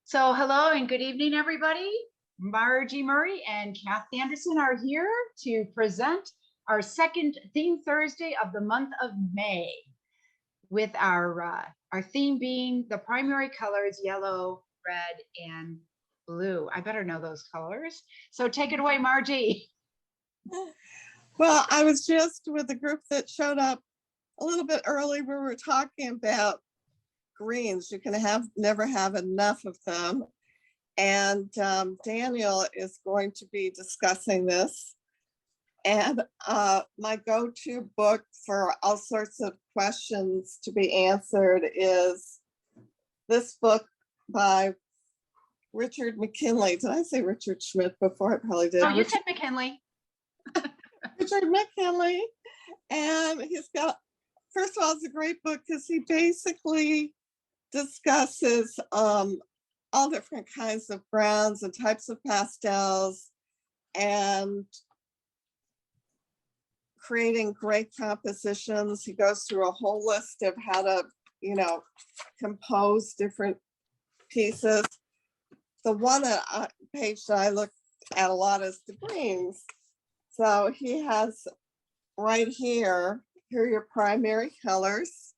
So hello and good evening, everybody. Margie Murray and Kath Anderson are here to present our second theme Thursday of the month of May, with our theme being the primary colors, yellow, red, and blue. I better know those colors. So take it away, Margie. Well, I was just with a group that showed up a little bit early where we were talking about greens. You can never have enough of them. And Daniel is going to be discussing this. And my go-to book for all sorts of questions to be answered is this book by Richard McKinley. Did I say Richard Schmidt before? I probably did. Oh, you said McKinley. Richard McKinley. And he's got, first of all, it's a great book because he basically discusses all different kinds of browns and types of pastels and creating great compositions. He goes through a whole list of how to, compose different pieces. The one page that I look at a lot is the greens. So he has right here are your primary colors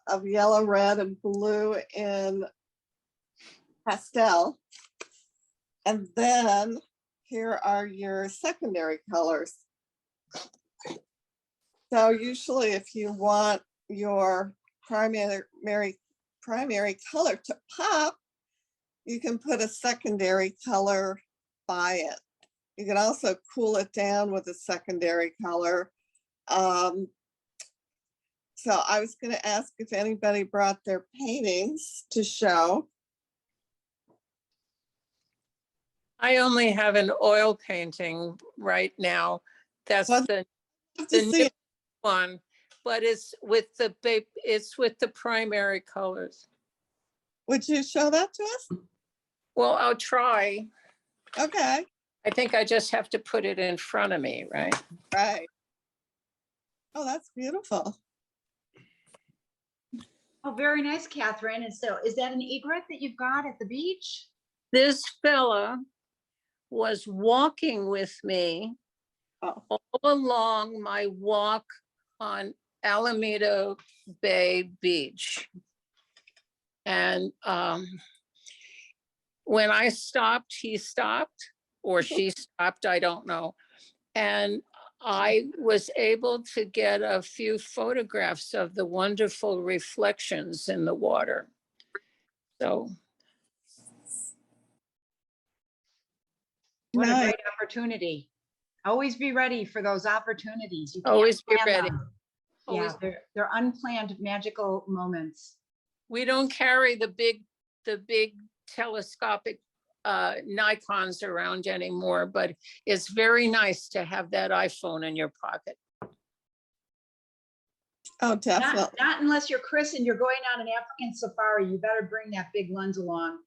of yellow, red, and blue in pastel. And then here are your secondary colors. So usually if you want your primary color to pop, you can put a secondary color by it. You can also cool it down with a secondary color. So I was going to ask if anybody brought their paintings to show. I only have an oil painting right now. That's the new one, but it's with the primary colors. Would you show that to us? Well, I'll try. Okay. I think I just have to put it in front of me, right? Right. Oh, that's beautiful. Oh, very nice, Catherine. And so is that an egret that you've got at the beach? This fella was walking with me all along my walk on Alameda Bay Beach. And when I stopped, he stopped, or she stopped, I don't know. And I was able to get a few photographs of the wonderful reflections in the water. So. What a great opportunity. Always be ready for those opportunities. You can't Always be plan ready. them. Yeah, they're unplanned magical moments. We don't carry the big telescopic Nikons around anymore, but it's very nice to have that iPhone in your pocket. Oh, definitely. Not unless you're Chris and you're going on an African safari. You better bring that big lens along.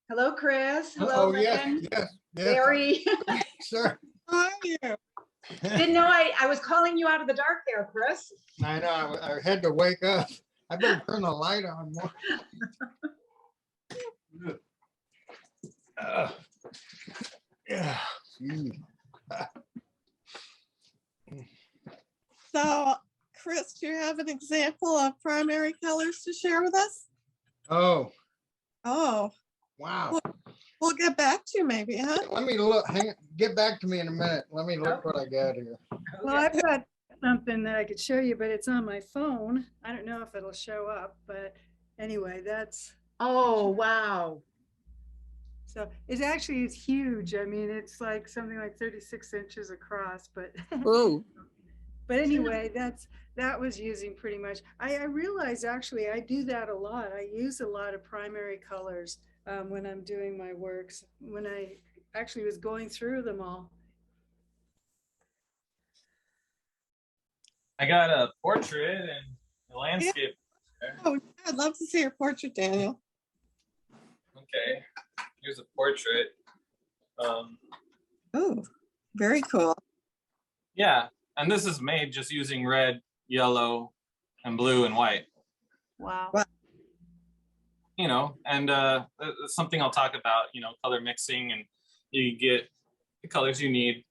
Hello, Chris. Hello, yes. Barry. Sure. How are you? Didn't know I was calling you out of the dark there, Chris. I know. I had to wake up. I better turn the light on more. Yeah. So, Chris, do you have an example of primary colors to share with us? Oh, Wow. We'll get back to you maybe, huh? let me look. Get back to me in a minute. Let me look what I got here. Well, I've got something that I could show you, but it's on my phone. I don't know if it'll show up, but anyway, that's. Oh, wow. So it's huge. I mean, it's like something like 36 inches across, but. Ooh. But anyway, that was using pretty much. I realize actually I do that a lot. I use a lot of primary colors when I'm doing my works, when I actually was going through them all. I got a portrait and a landscape. Yeah. Oh, I'd love to see your portrait, Daniel. Okay, here's a portrait. Oh, very cool. Yeah, and this is made just using red, yellow, and blue and white. Wow. you know, and it's something I'll talk about, you know, color mixing, and you get the colors you need.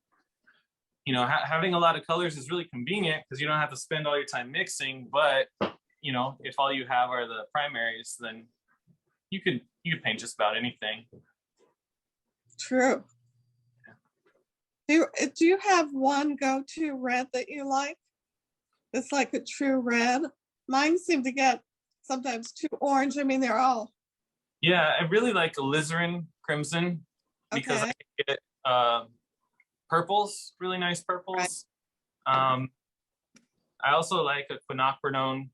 You know, having a lot of colors is really convenient because you don't have to spend all your time mixing. But you know, if all you have are the primaries, then you could paint just about anything. True. Do you have one go-to red that you like? It's like a true red. Mine seem to get sometimes too orange. I mean, they're all Yeah, I really like alizarin crimson because okay. I can get purples, really nice purples. I also like a quinacridone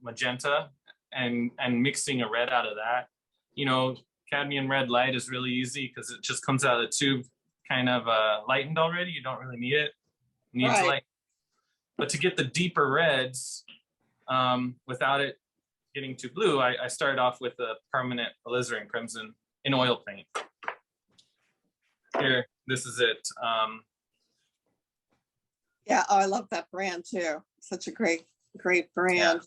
magenta, and mixing a red out of that. You know, cadmium red light is really easy because it just comes out of the tube kind of lightened already. You don't really need it. It needs Right. light. But to get the deeper reds without it getting too blue, I started off with a permanent alizarin crimson in oil paint. Here, this is it. Yeah, oh, I love that brand too. Such a great brand.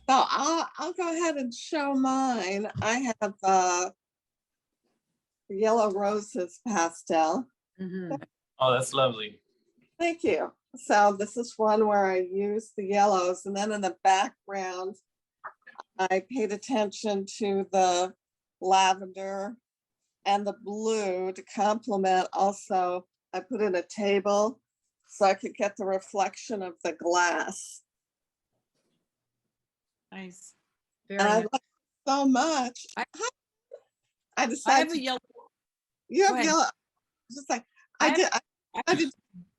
So I'll go ahead and show mine. I have Yellow Roses pastel. Oh, that's lovely. Thank you. So this is one where I use the yellows, and then in the background, I paid attention to the lavender and the blue to complement. Also, I put in a table so I could get the reflection of the glass. Nice. And I love it so much. I decided I have a yellow. you Go have ahead. yellow. Just like I did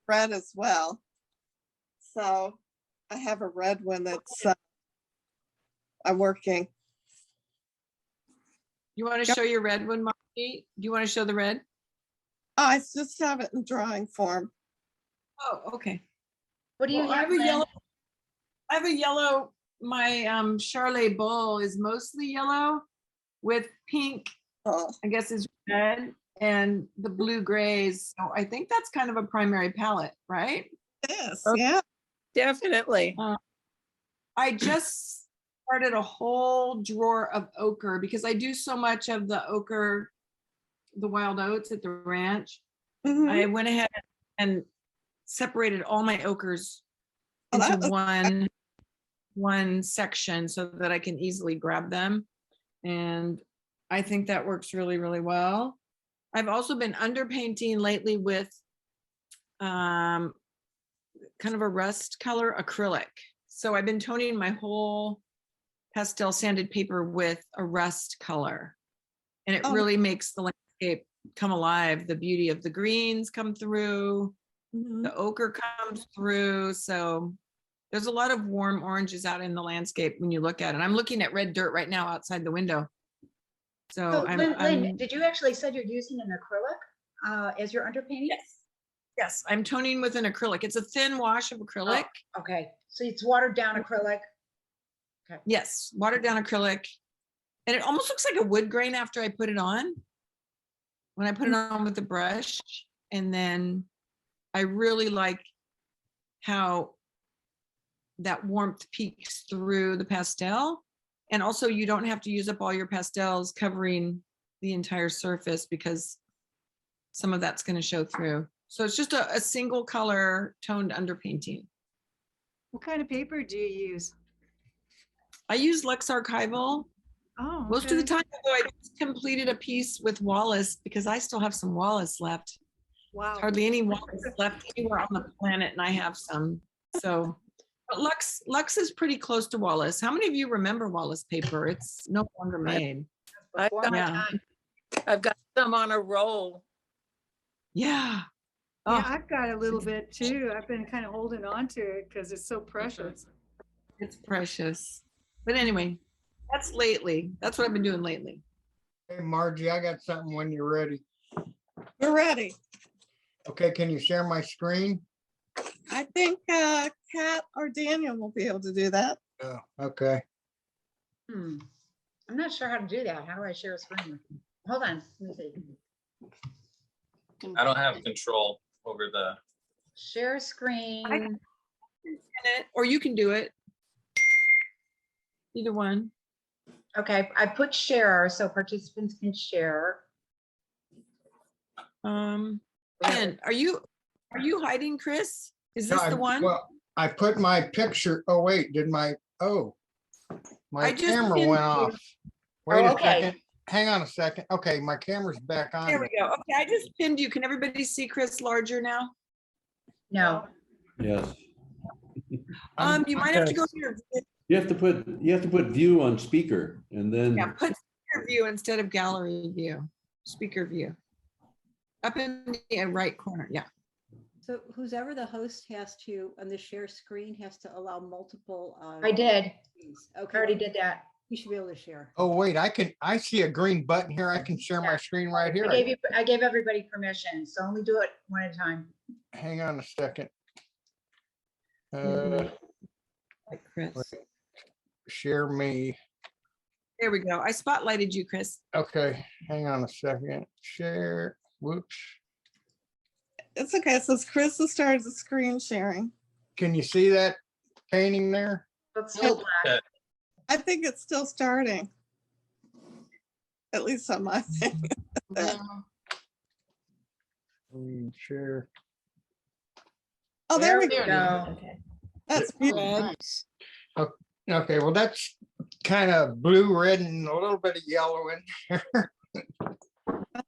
red as well. So I have a red one that's I'm working. You want to show your red one, Margie? Do you want to show the red? Oh, I just have it in drawing form. Oh, okay. What do you Well, I have? have a Lynn? yellow. I have a yellow. My Charlet bowl is mostly yellow with pink, Oh, I guess is red, and the blue grays. So I think that's kind of a primary palette, right? yes, Okay. yeah. Definitely. I just started a whole drawer of ochre because I do so much of the ochre, the wild oats at the ranch. Mhm. I went ahead and separated all my ochres Oh, that into was- one section so that I can easily grab them. And I think that works really, really well. I've also been underpainting lately with kind of a rust color acrylic. So I've been toning my whole pastel sanded paper with a rust color. And it Oh. really makes the landscape come alive. The beauty of the greens come through, Mhm. the ochre comes through. So there's a lot of warm oranges out in the landscape when you look at it. I'm looking at red dirt right now outside the window. So So Lynn, I'm did you actually said you're using an acrylic as your underpainting? yes, I'm toning with an acrylic. It's a thin wash of acrylic. Okay, so it's watered down acrylic. Yes, watered down acrylic. And it almost looks like a wood grain after I put it on. When I put it on with the brush. And then I really like how that warmth peeks through the pastel. And also you don't have to use up all your pastels covering the entire surface because some of that's going to show through. So it's just a single color toned underpainting. What kind of paper do you use? I use Lux Archival. Oh, Most of the okay. time, though, I just completed a piece with Wallace because I still have some Wallace left. Wow. Hardly any Wallace left anywhere on the planet, and I have some. So, but Lux is pretty close to Wallace. How many of you remember Wallace paper? It's no longer made. Before my Yeah. time. I've got some on a roll. Yeah. Yeah, Oh, I've got a little bit too. I've been kind of holding on to it because it's so precious. it's precious. But anyway, that's lately. That's what I've been doing lately. Hey, Margie, I got something when you're ready. We're ready. Okay, can you share my screen? I think Kat or Daniel will be able to do that. Oh, okay. I'm not sure how to do that. How do I share a screen? Hold on, let me see. I don't have control over the. Share screen. Or you can do it. either one. Okay, I put share so participants can share. Ken, are you hiding, Chris? Is No, this the one? Well, I put my picture, oh wait, my I just camera pinned went you. off. Wait a okay. second. Hang on a second. Okay, my camera's back on. There we go. Okay, I just pinned you. Can everybody see Chris larger now? No, Yes. You might have to go to your, You have to put view on speaker and then. yeah, put speaker view instead of gallery view. Speaker view. Up in the right corner, yeah. So who's ever the host has to, on the share screen, has to allow multiple. I did. screens. I Okay, already did that. you should be able to share. Oh, wait, I see a green button here. I can share my screen right here. I gave everybody permission, so only do it one at a time. Hang on a second. Like Chris. Share me. There we go. I spotlighted you, Chris. Okay, hang on a second. Share, whoops. It's okay. It says Chris has started the screen sharing. Can you see that painting there? It's still black. I think it's still starting. At least on my thing. Share. Oh, there we There go. go. That's beautiful. Nice. Okay, well, that's kind of blue, red, and a little bit of yellow in there.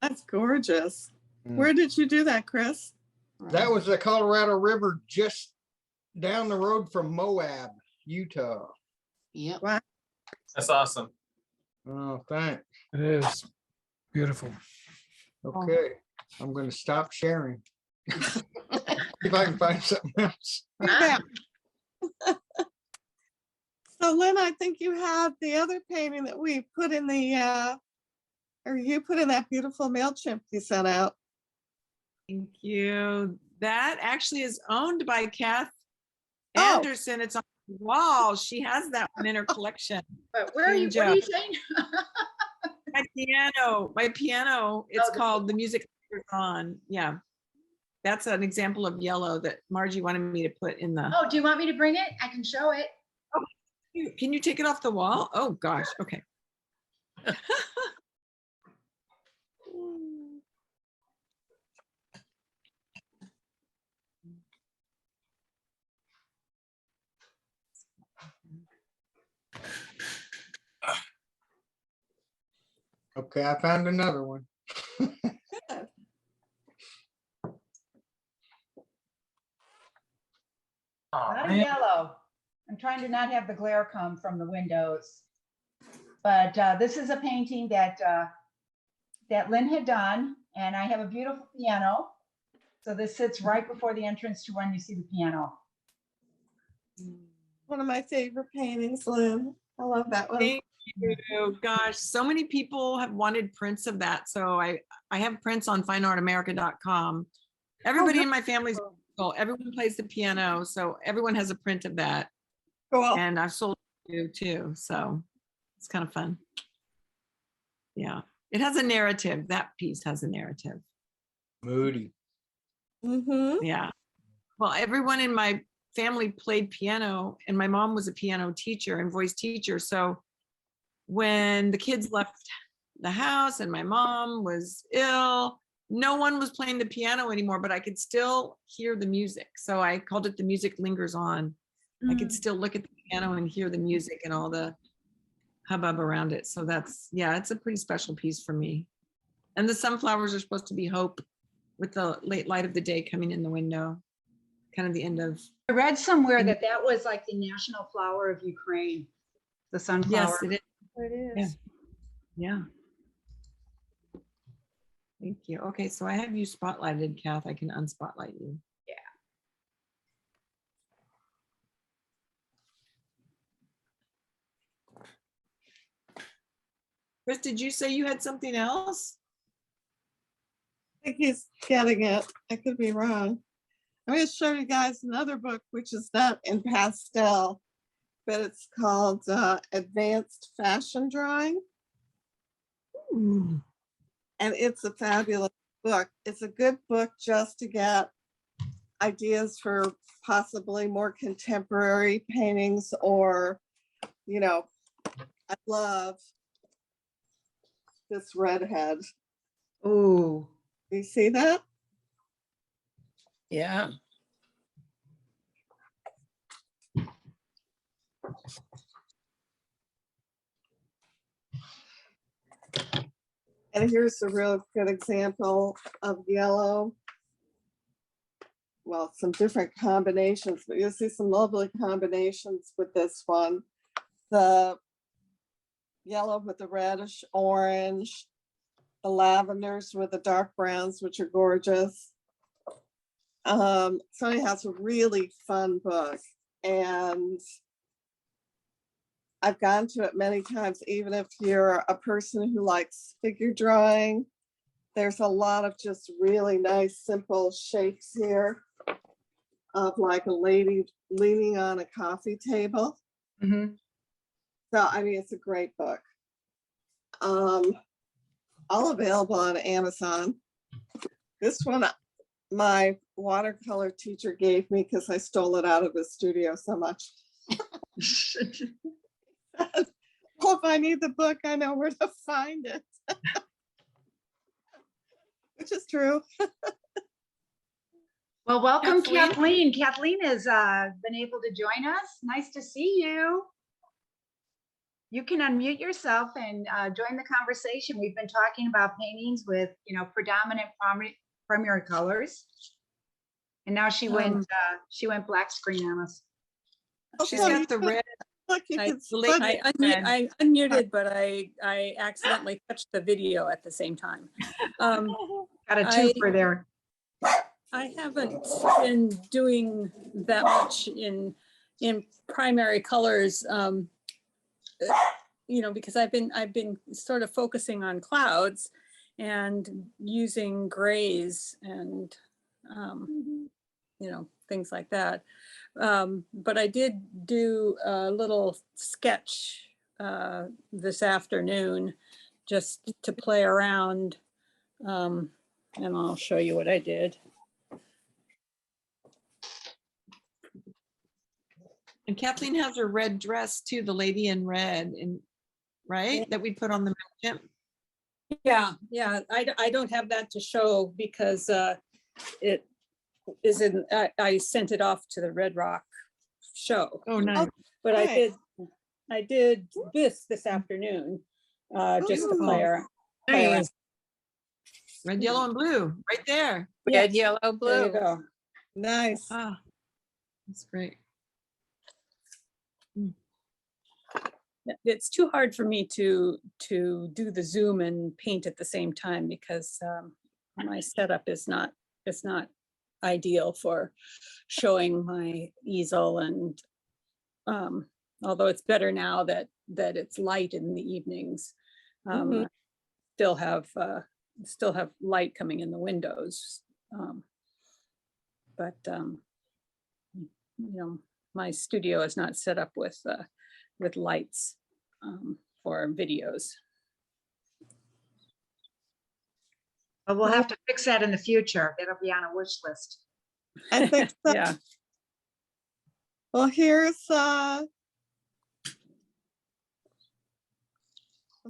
That's gorgeous. Mm. Where did you do that, Chris? That was the Colorado River just down the road from Moab, Utah. Yep. That's awesome. Oh, thanks. It is beautiful. Okay, I'm gonna stop sharing. If I can find something else. Yeah. So Lynn, I think you had the other painting that we put in the, or you put in that beautiful MailChimp you sent out. Thank you. That actually is owned by Kath Oh. Anderson. It's on the wall. She has that one in her collection. But where are you, Good what are you job. saying? My piano, it's the called The Music Lingers On. Yeah. That's an example of yellow that Margie wanted me to put in the, Oh, do you want me to bring it? I can show it. can you take it off the wall? Oh gosh, okay. Okay, I found another one. Aw, Not man. yellow. I'm trying to not have the glare come from the windows. But this is a painting that that Lynn had done, and I have a beautiful piano. So this sits right before the entrance to when you see the piano. One of my favorite paintings, Lynn. I love that one. Thank you. Gosh, so many people have wanted prints of that. So I have prints on fineartamerica.com. Everybody in my family's musical. Everyone plays the piano. So everyone has a print of that. Cool. And I've sold it too. So it's kind of fun. Yeah. It has a narrative. That piece has a narrative. Moody. Mm-hmm. Yeah. Well, everyone in my family played piano, and my mom was a piano teacher and voice teacher. So when the kids left the house and my mom was ill, no one was playing the piano anymore, but I could still hear the music. So I called it The Music Lingers On. I could still look at the piano and hear the music and all the hubbub around it. So that's, yeah, it's a pretty special piece for me. And the sunflowers are supposed to be hope with the late light of the day coming in the window, kind of the end of. I read somewhere that that was like the national flower of Ukraine, the sunflower. Yes, it is. It Yeah. is. Yeah. Thank you. Okay, so I have you spotlighted, Kath. I can unspotlight you. Yeah. Chris, did you say you had something else? I think he's getting it. I could be wrong. I'm going to show you guys another book, which is not in pastel, but it's called Advanced Fashion Drawing. Ooh. And it's a fabulous book. It's a good book just to get ideas for possibly more contemporary paintings, or, you know, I love this redhead. Ooh. You see that? Yeah. And here's a real good example of yellow. Well, some different combinations, but you'll see some lovely combinations with this one. The yellow with the reddish orange, the lavenders with the dark browns, which are gorgeous. Sonny has a really fun book, and I've gone to it many times, even if you're a person who likes figure drawing. There's a lot of just really nice, simple shapes here of like a lady leaning on a coffee table. Mhm. So, I mean, it's a great book. All available on Amazon. This one, my watercolor teacher gave me because I stole it out of the studio so much. Well, if I need the book, I know where to find it. Which is true. Well, welcome, Kathleen. Kathleen. Kathleen has been able to join us. Nice to see you. You can unmute yourself and join the conversation. We've been talking about paintings with, predominant primary colors. And now she went black screen on us. She's got the red. Look, you I, can I unmuted, but I accidentally touched the video at the same time. Got a twofer there. I haven't been doing that much in primary colors, because I've been sort of focusing on clouds and using grays and things like that. But I did do a little sketch this afternoon just to play around, and I'll show you what I did. And Kathleen has her red dress too, the lady in red, right? That we put on the mailchimp. Yeah, I don't have that to show because it is in, I sent it off to the Red Rock show. Oh, nice. But nice. I did this afternoon just to play around. Nice. Red, yellow, and blue, right there. Red, yellow, There blue. you go. Nice. Ah, that's great. It's too hard for me to do the zoom and paint at the same time because my setup is not ideal for showing my easel, and although it's better now that it's light in the evenings, I still have light coming in the windows, but my studio is not set up with lights for videos. But we'll have to fix that in the future. It'll be on a wish list. I think so. Yeah. Well, here's well,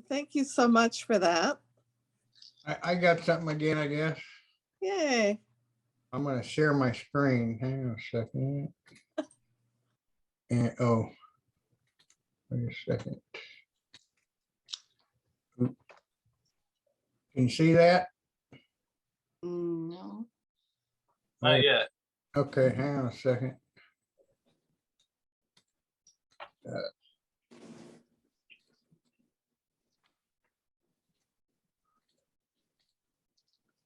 thank you so much for that. I got something again, I guess. Yay. I'm gonna share my screen. Hang on a second. And wait a second. Can you see that? No. Not yet. Okay, hang on a second.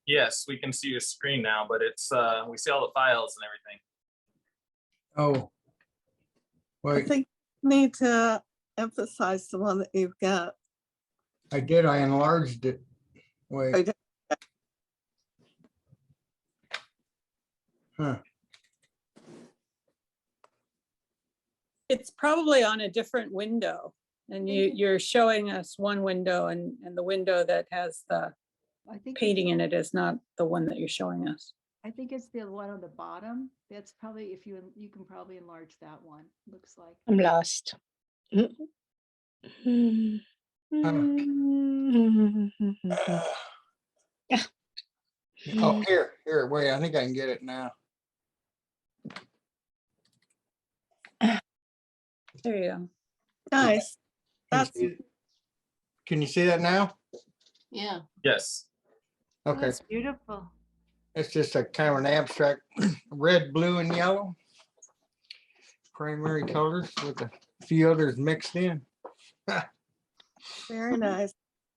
Yes, we can see your screen now, but it's we see all the files and everything. Oh. I Wait, think you need to emphasize the one that you've got. I did, I enlarged it. Wait. I did. Huh. It's probably on a different window, and you're showing us one window, and the window that has the I think painting in it is not the one that you're showing us. I think it's the one on the bottom. That's probably, if you can probably enlarge that one, looks like. I'm lost. Oh, here, wait, I think I can get it now. There you go. Nice. That's Can you see that now? Yeah. Yes. Okay, That's beautiful. it's just a kind of an abstract red, blue, and yellow. Primary colors with a few others mixed in. very nice.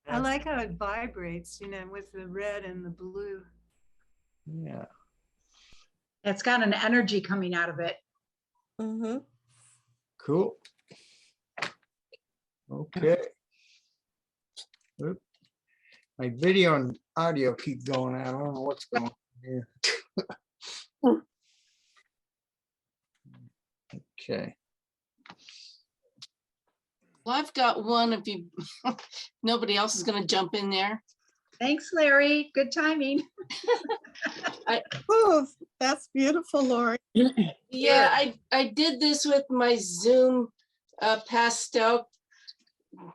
I like how it vibrates, you know, with the red and the blue. Yeah. It's got an energy coming out of it. Mm-hmm. Cool. Okay. Oop. My video and audio keep going out. I don't know what's going on here. Okay. Well, I've got one if you, nobody else is gonna jump in there. Thanks, Larry. Good timing. Oh, that's beautiful, Lori. Yeah, I did this with my Zoom pastel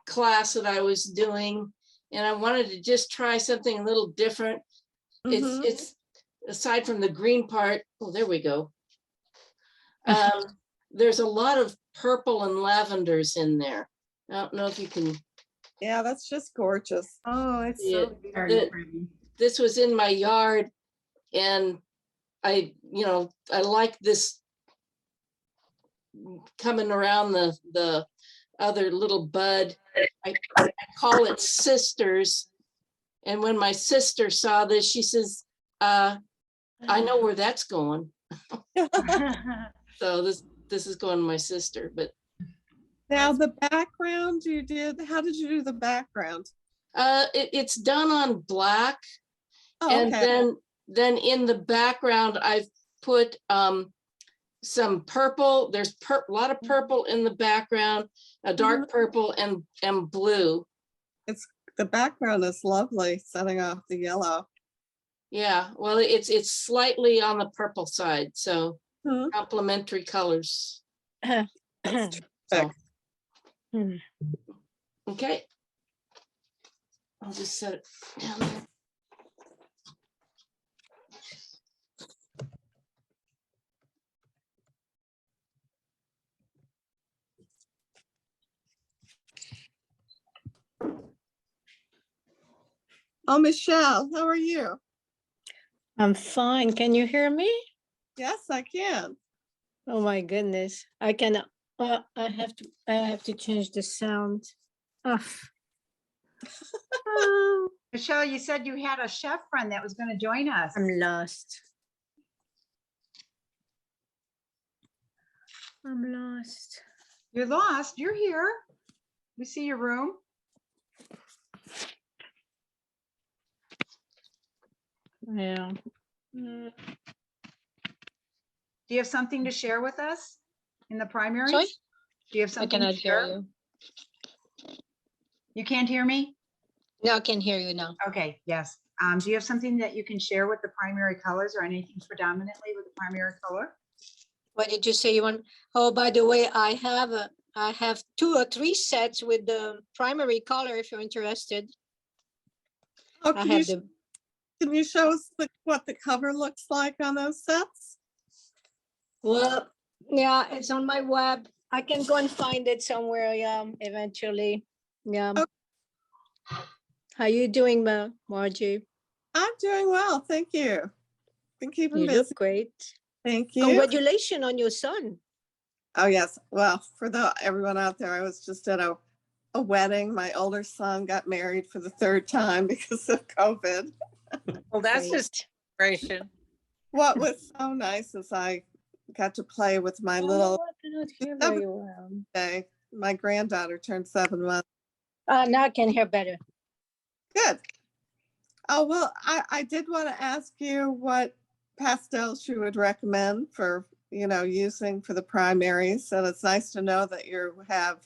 class that I was doing, and I wanted to just try something a little different. Mhm. It's aside from the green part. Oh, there we go. There's a lot of purple and lavenders in there. I don't know if you can. Yeah, that's just gorgeous. Oh, it's see so it. beautiful. This was in my yard, and I like this coming around the other little bud. I call it sisters. And when my sister saw this, she says, I know where that's going. So this is going to my sister, but Now the background how did you do the background? it's done on black. Oh, And okay. then in the background, I've put some purple. There's a lot of purple in the background, a dark purple and blue. The background is lovely, setting off the yellow. Yeah, well, it's slightly on the purple side, so complementary colors. That's So, terrific. okay. I'll just set it down there. Oh, Michelle, how are you? I'm fine. Can you hear me? Yes, I can. Oh my goodness. I can I have to change the sound. Oh. Michelle, you said you had a chef friend that was going to join us. I'm lost. I'm lost. You're lost. You're here. We see your room. Yeah. Do you have something to share with us in the primaries? Sorry? Do you have I something cannot to share? hear you. You can't hear me? No, I can hear you now. Okay, yes. Do you have something that you can share with the primary colors or anything predominantly with the primary color? What did you say you want? Oh, by the way, I have 2 or 3 sets with the primary color if you're interested. Oh, I have the can you show us what the cover looks like on those sets? Well, yeah, it's on my web. I can go and find it somewhere, yeah, eventually. Yeah. Okay. How you doing, Margie? I'm doing well, thank you. Been keeping You busy. look great. Thank you. Congratulations on your son. Oh yes, well, for everyone out there, I was just at a wedding. My older son got married for the 3rd time because of COVID. Well, that's Great. just celebration. What was so nice is I got to play with my little I cannot hear very well. day. My granddaughter turned 7 months. Now I can hear better. Good. Oh, well, I did want to ask you what pastels you would recommend for, using for the primaries. And it's nice to know that you have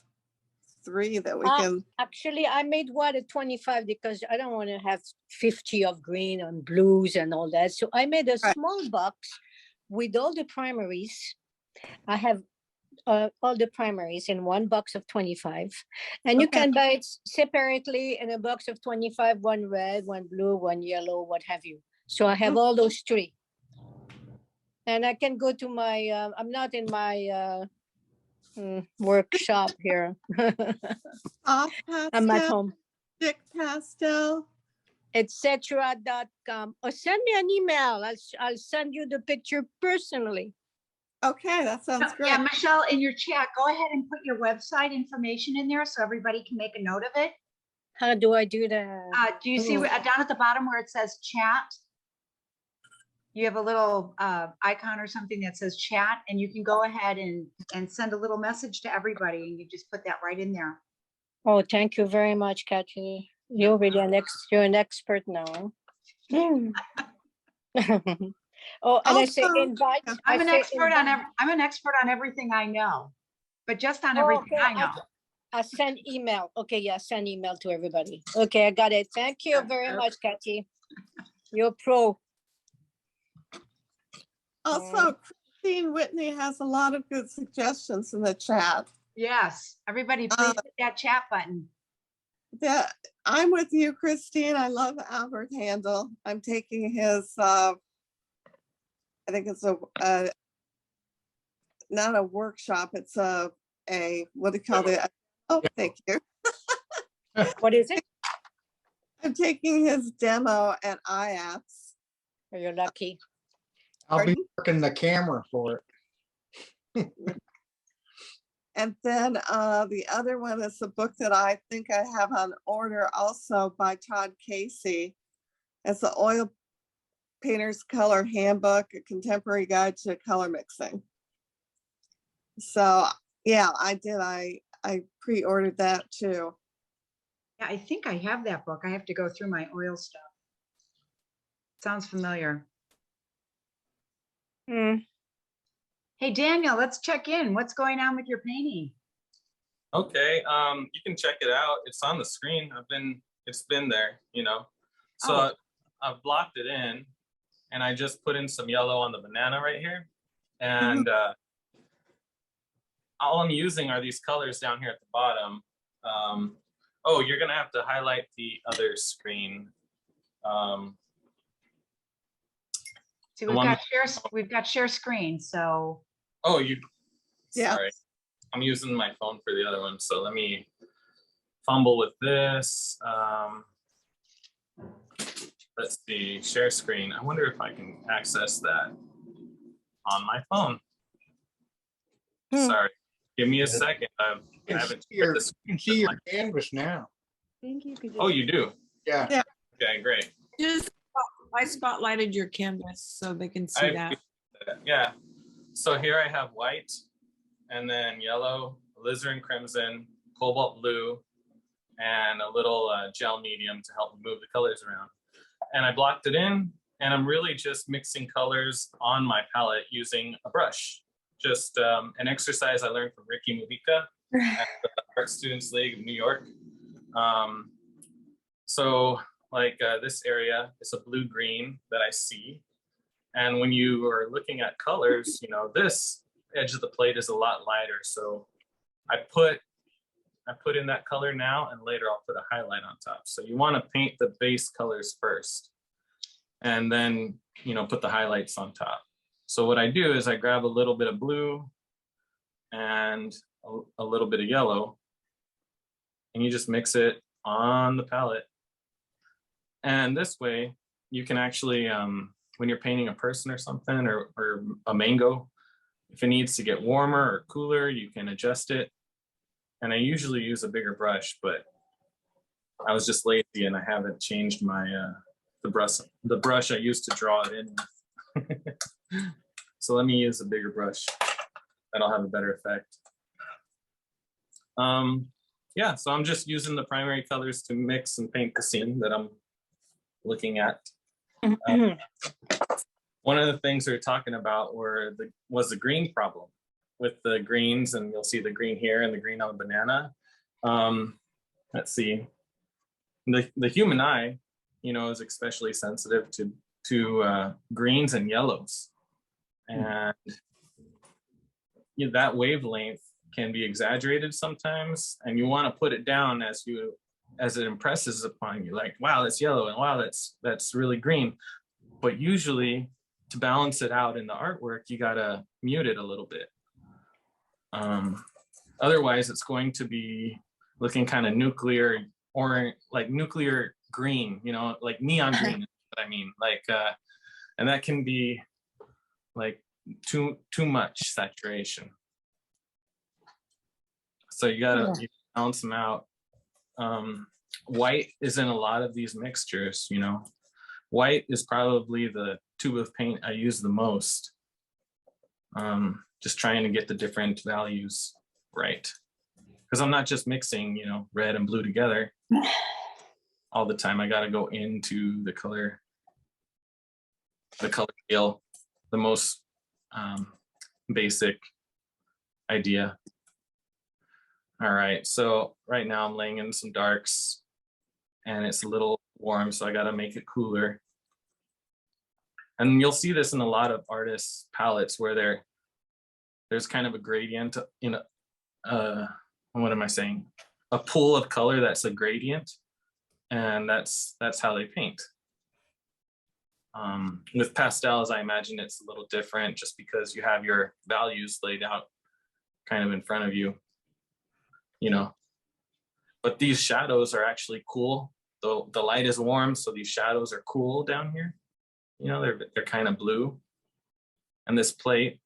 3 that we can. Actually, I made one at 25 because I don't want to have 50 of green and blues and all that. So I made a small box with all the primaries. I have all the primaries in one box of 25, and you Okay. can buy it separately in a box of 25, one red, one blue, one yellow, what have you. So I have all those three. And I can go to my, I'm not in my workshop here. Soft I'm at pastel, home. thick pastel. Etc.com, or send me an email. I'll send you the picture personally. Okay, that sounds great. Yeah, Michelle, in your chat, go ahead and put your website information in there so everybody can make a note of it. How do I do that? Do you see down at the bottom where it says chat? You have a little icon or something that says chat, and you can go ahead and send a little message to everybody, and you just put that right in there. Oh, thank you very much, Kathy. You're really you're an expert now. Oh, and I say Also, invite. I'm I an say expert I'm an expert on everything I know, but just on everything okay, I know. I send email. Okay, yeah, send email to everybody. Okay, I got it. Thank you very much, Kathy. You're pro. Also, Christine Whitney has a lot of good suggestions in the chat. Yes, everybody please hit that chat button. Yeah, I'm with you, Christine. I love Albert Handel. I'm taking his, I think it's not a workshop, it's a what do you call it? Oh, thank you. What is it? I'm taking his demo at IAPS. Oh, you're lucky. I'll be Pardon? working the camera for it. And then the other one is a book that I think I have on order also by Todd Casey. It's the Oil Painter's Color Handbook, a contemporary guide to color mixing. So yeah, I did. I pre-ordered that too. Yeah, I think I have that book. I have to go through my oil stuff. Sounds familiar. Hey, Daniel, let's check in. What's going on with your painting? Okay, you can check it out. It's on the screen. It's been there, you know. So I've blocked it in, and I just put in some yellow on the banana right here. And all I'm using are these colors down here at the bottom. Oh, you're gonna have to highlight the other screen. See, we've got share screen, so. Oh, Yeah. Sorry. I'm using my phone for the other one, so let me fumble with this. Let's see, share screen. I wonder if I can access that on my phone. Sorry, give me a second. I haven't You can see your canvas now. Oh, you do? Yeah. Okay, great. I spotlighted your canvas so they can see that. Yeah. So here I have white, and then yellow, alizarin crimson, cobalt blue, and a little gel medium to help move the colors around. And I blocked it in, and I'm really just mixing colors on my palette using a brush. Just an exercise I learned from Ricky Mujica at the Art Students League of New York. So like this area is a blue-green that I see. And when you are looking at colors, you know, this edge of the plate is a lot lighter. So I put in that color now, and later I'll put a highlight on top. So you want to paint the base colors first, and then, you know, put the highlights on top. So what I do is I grab a little bit of blue and a little bit of yellow, and you just mix it on the palette. And this way you can actually, when you're painting a person or something, or a mango, if it needs to get warmer or cooler, you can adjust it. And I usually use a bigger brush, but I was just lazy and I haven't changed my the brush I used to draw it in with. So let me use a bigger brush. That'll have a better effect. Yeah, so I'm just using the primary colors to mix and paint the scene that I'm looking at. One of the things we were talking about was the green problem with the greens, and you'll see the green here and the green on the banana. Let's see, the human eye, you know, is especially sensitive to greens and yellows. And that wavelength can be exaggerated sometimes, and you want to put it down as it impresses upon you, like, wow, that's yellow, and wow, that's really green. But usually, to balance it out in the artwork, you gotta mute it a little bit. Otherwise, it's going to be looking kind of nuclear, or like nuclear green, like neon green is what I mean. Like, and that can be like too much saturation. So you gotta balance them out. White is in a lot of these mixtures, White is probably the tube of paint I use the most. Just trying to get the different values right. Because I'm not just mixing, red and blue together all the time. I got to go into the color wheel, the most basic idea. All right, so right now I'm laying in some darks, and it's a little warm, so I got to make it cooler. And you'll see this in a lot of artists' palettes where there's kind of a gradient in what am I saying? A pool of color that's a gradient, and that's how they paint. With pastels, I imagine it's a little different, just because you have your values laid out kind of in front of you, But these shadows are actually cool. The light is warm, so these shadows are cool down here. They're kind of blue. And this plate,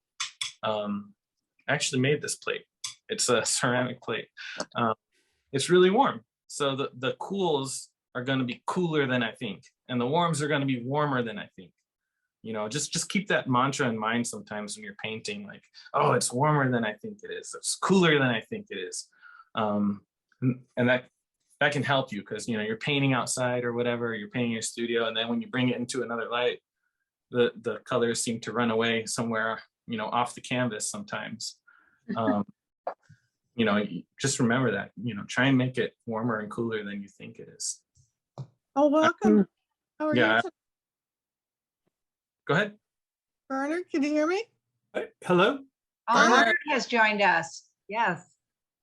I actually made this plate. It's a ceramic plate. It's really warm. So the cools are going to be cooler than I think, and the warms are going to be warmer than I think. Just keep that mantra in mind sometimes when you're painting, like, oh, it's warmer than I think it is. It's cooler than I think it is. And that can help you, because you're painting outside or whatever, you're painting your studio, and then when you bring it into another light, the colors seem to run away somewhere, off the canvas sometimes. Just remember that, try and make it warmer and cooler than you think it is. Oh, welcome. How are Yeah. you? Go ahead. Bernard, can you hear me? Hello. Bernard has joined us. Yes.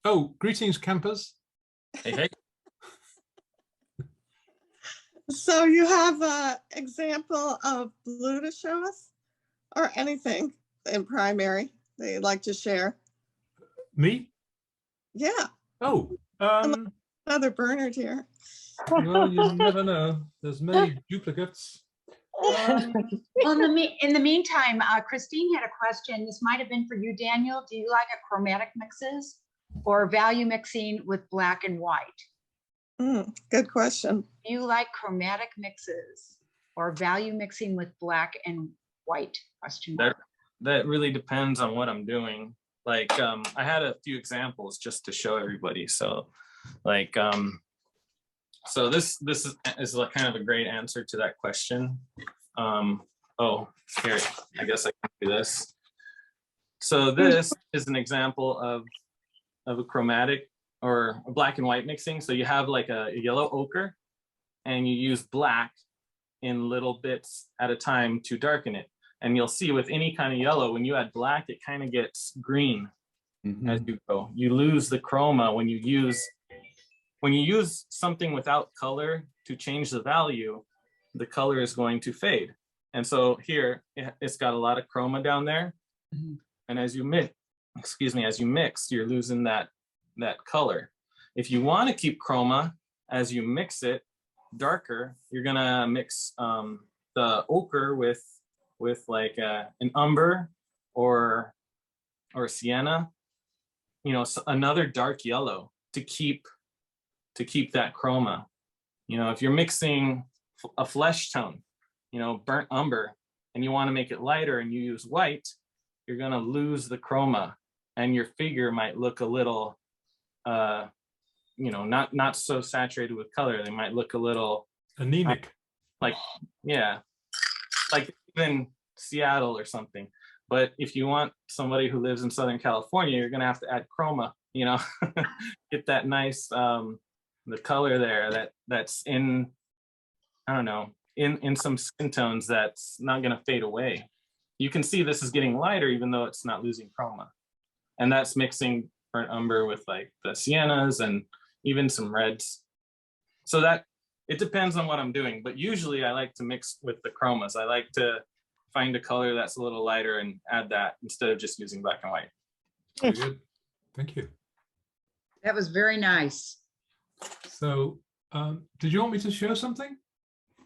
Oh, greetings, campers. Hey. So you have an example of blue to show us, or anything in primary that you'd like to share? Me? Yeah. Oh, Another Bernard here. well, you never know. There's many duplicates. Well, in the meantime, Christine had a question. This might have been for you, Daniel. Do you like a chromatic mixes or value mixing with black and white? Good question. Do you like chromatic mixes or value mixing with black and white? Question mark. That really depends on what I'm doing. Like, I had a few examples just to show everybody. So, like, so this is like kind of a great answer to that question. Oh, here, I guess I can do this. So this is an example of a chromatic or a black and white mixing. So you have like a yellow ochre, and you use black in little bits at a time to darken it. And you'll see with any kind of yellow, when you add black, it kind of gets green as you go. You lose the chroma when you use something without color to change the value, the color is going to fade. And so here, it's got a lot of chroma down there. And as you mix, you're losing that color. If you want to keep chroma as you mix it darker, you're gonna mix the ochre with like an umber or sienna, so another dark yellow to keep that chroma. If you're mixing a flesh tone, burnt umber, and you want to make it lighter and you use white, you're going to lose the chroma, and your figure might look a little not so saturated with color. They might look a little anemic, like even Seattle or something. But if you want somebody who lives in Southern California, you're going to have to add chroma, get that nice the color there that's in, I don't know, in some skin tones that's not going to fade away. You can see this is getting lighter even though it's not losing chroma. And that's mixing burnt umber with like the siennas and even some reds. So that it depends on what I'm doing, but usually I like to mix with the chromas. I like to find a color that's a little lighter and add that instead of just using black and white. Very good. Thank you. That was very nice. So, did you want me to show something?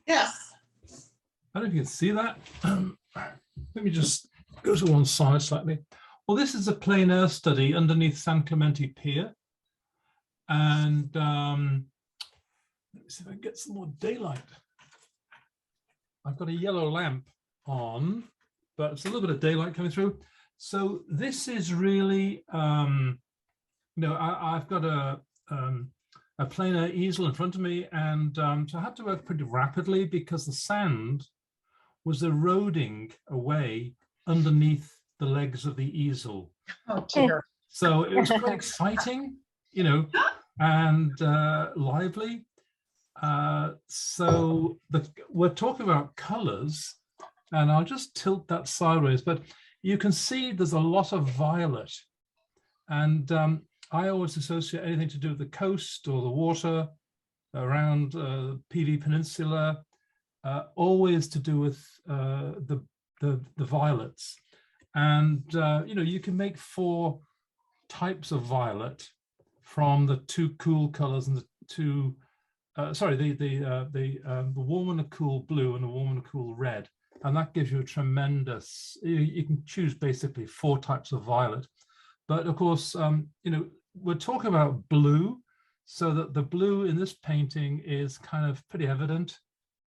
Yes. I don't know if you can see that. Let me just go to one side slightly. Well, this is a plein air study underneath San Clemente Pier. And let me see if I can get some more daylight. I've got a yellow lamp on, but it's a little bit of daylight coming through. So this is really, I've got a plein air easel in front of me, and so I had to work pretty rapidly because the sand was eroding away underneath the legs of the easel. Oh dear. So it was quite exciting, and lively. So we're talking about colors, and I'll just tilt that sideways, but you can see there's a lot of violet. And I always associate anything to do with the coast or the water around PV Peninsula, always to do with the violets. And you can make 4 types of violet from the 2 cool colors and the 2 the warm and a cool blue and a warm and a cool red, and that gives you a tremendous. You can choose basically 4 types of violet, but of course, we're talking about blue, so that the blue in this painting is kind of pretty evident,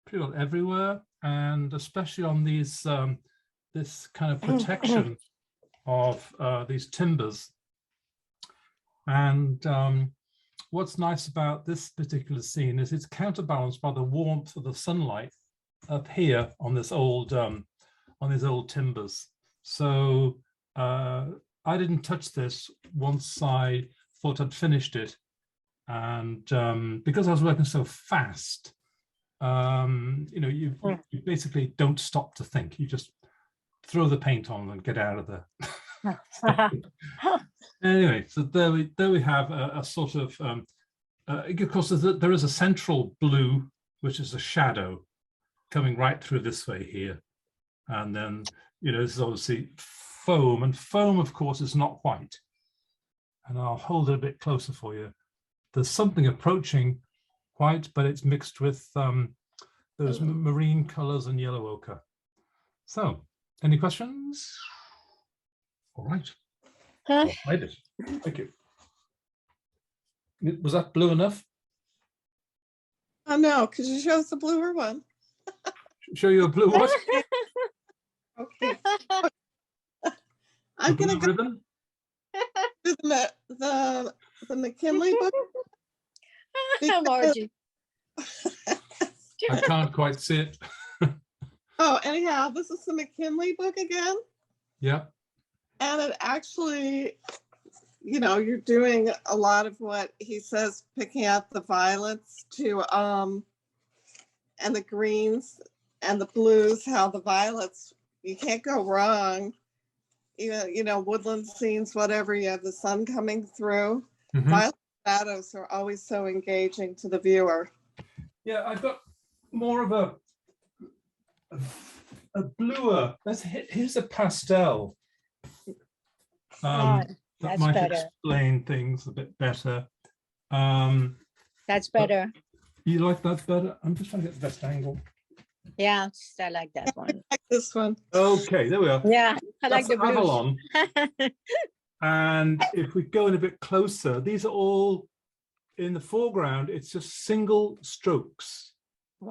pretty well everywhere, and especially on these this kind of protection of these timbers. And what's nice about this particular scene is it's counterbalanced by the warmth of the sunlight up here on this old on these old timbers. So I didn't touch this once I thought I'd finished it, and because I was working so fast, you basically don't stop to think. You just throw the paint on and get out of there. Anyway, so there we have a sort of, of course, there is a central blue, which is a shadow coming right through this way here. And then, this is obviously foam, and foam, of course, is not white. And I'll hold it a bit closer for you. There's something approaching white, but it's mixed with those marine colors and yellow ochre. So, any questions? All right. Well, I did. Thank you. Was that blue enough? Oh no, because you show us the bluer one. Show you a blue what? Okay. I'm gonna go ribbon? to the McKinley book. Margie. I can't quite see it. Oh, anyhow, this is the McKinley book again. Yeah. And it actually, you're doing a lot of what he says, picking out the violets to, and the greens and the blues, how the violets, you can't go wrong. Even, woodland scenes, whatever, you have the sun coming through. Mm-hmm. Violet shadows are always so engaging to the viewer. Yeah, I've got more of a bluer. Here's a pastel. That might better. explain things a bit better. That's better. You like that better? I'm just trying to get the best angle. Yeah, I like that one. I like this one. Okay, there we are. Yeah, I like the blue. Avalon. And if we go in a bit closer, these are all in the foreground. It's just single strokes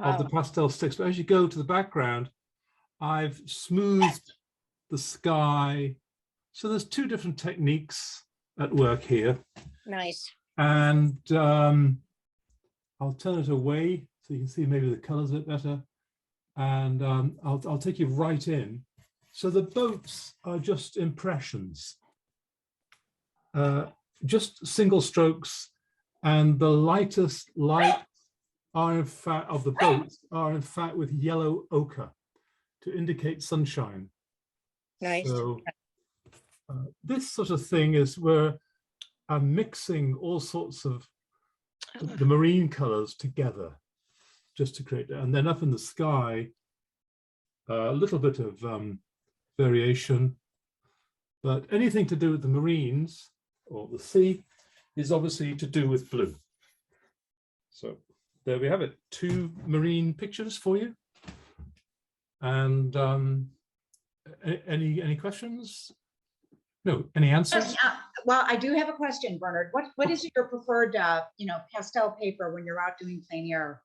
of the pastel sticks. But as you go to the background, I've smoothed the sky. So there's 2 different techniques at work here. Nice. And I'll turn it away so you can see maybe the colors a bit better. And I'll take you right in. So the boats are just impressions, just single strokes, and the lightest light are in fact of the boats are in fact with yellow ochre to indicate sunshine. Nice. So this sort of thing is where I'm mixing all sorts of the marine colors together just to create, and then up in the sky, a little bit of variation, but anything to do with the marines or the sea is obviously to do with blue. So there we have it, 2 marine pictures for you. And any questions? No, any answers? Yes, well, I do have a question, Bernard. What is your preferred, pastel paper when you're out doing plein air?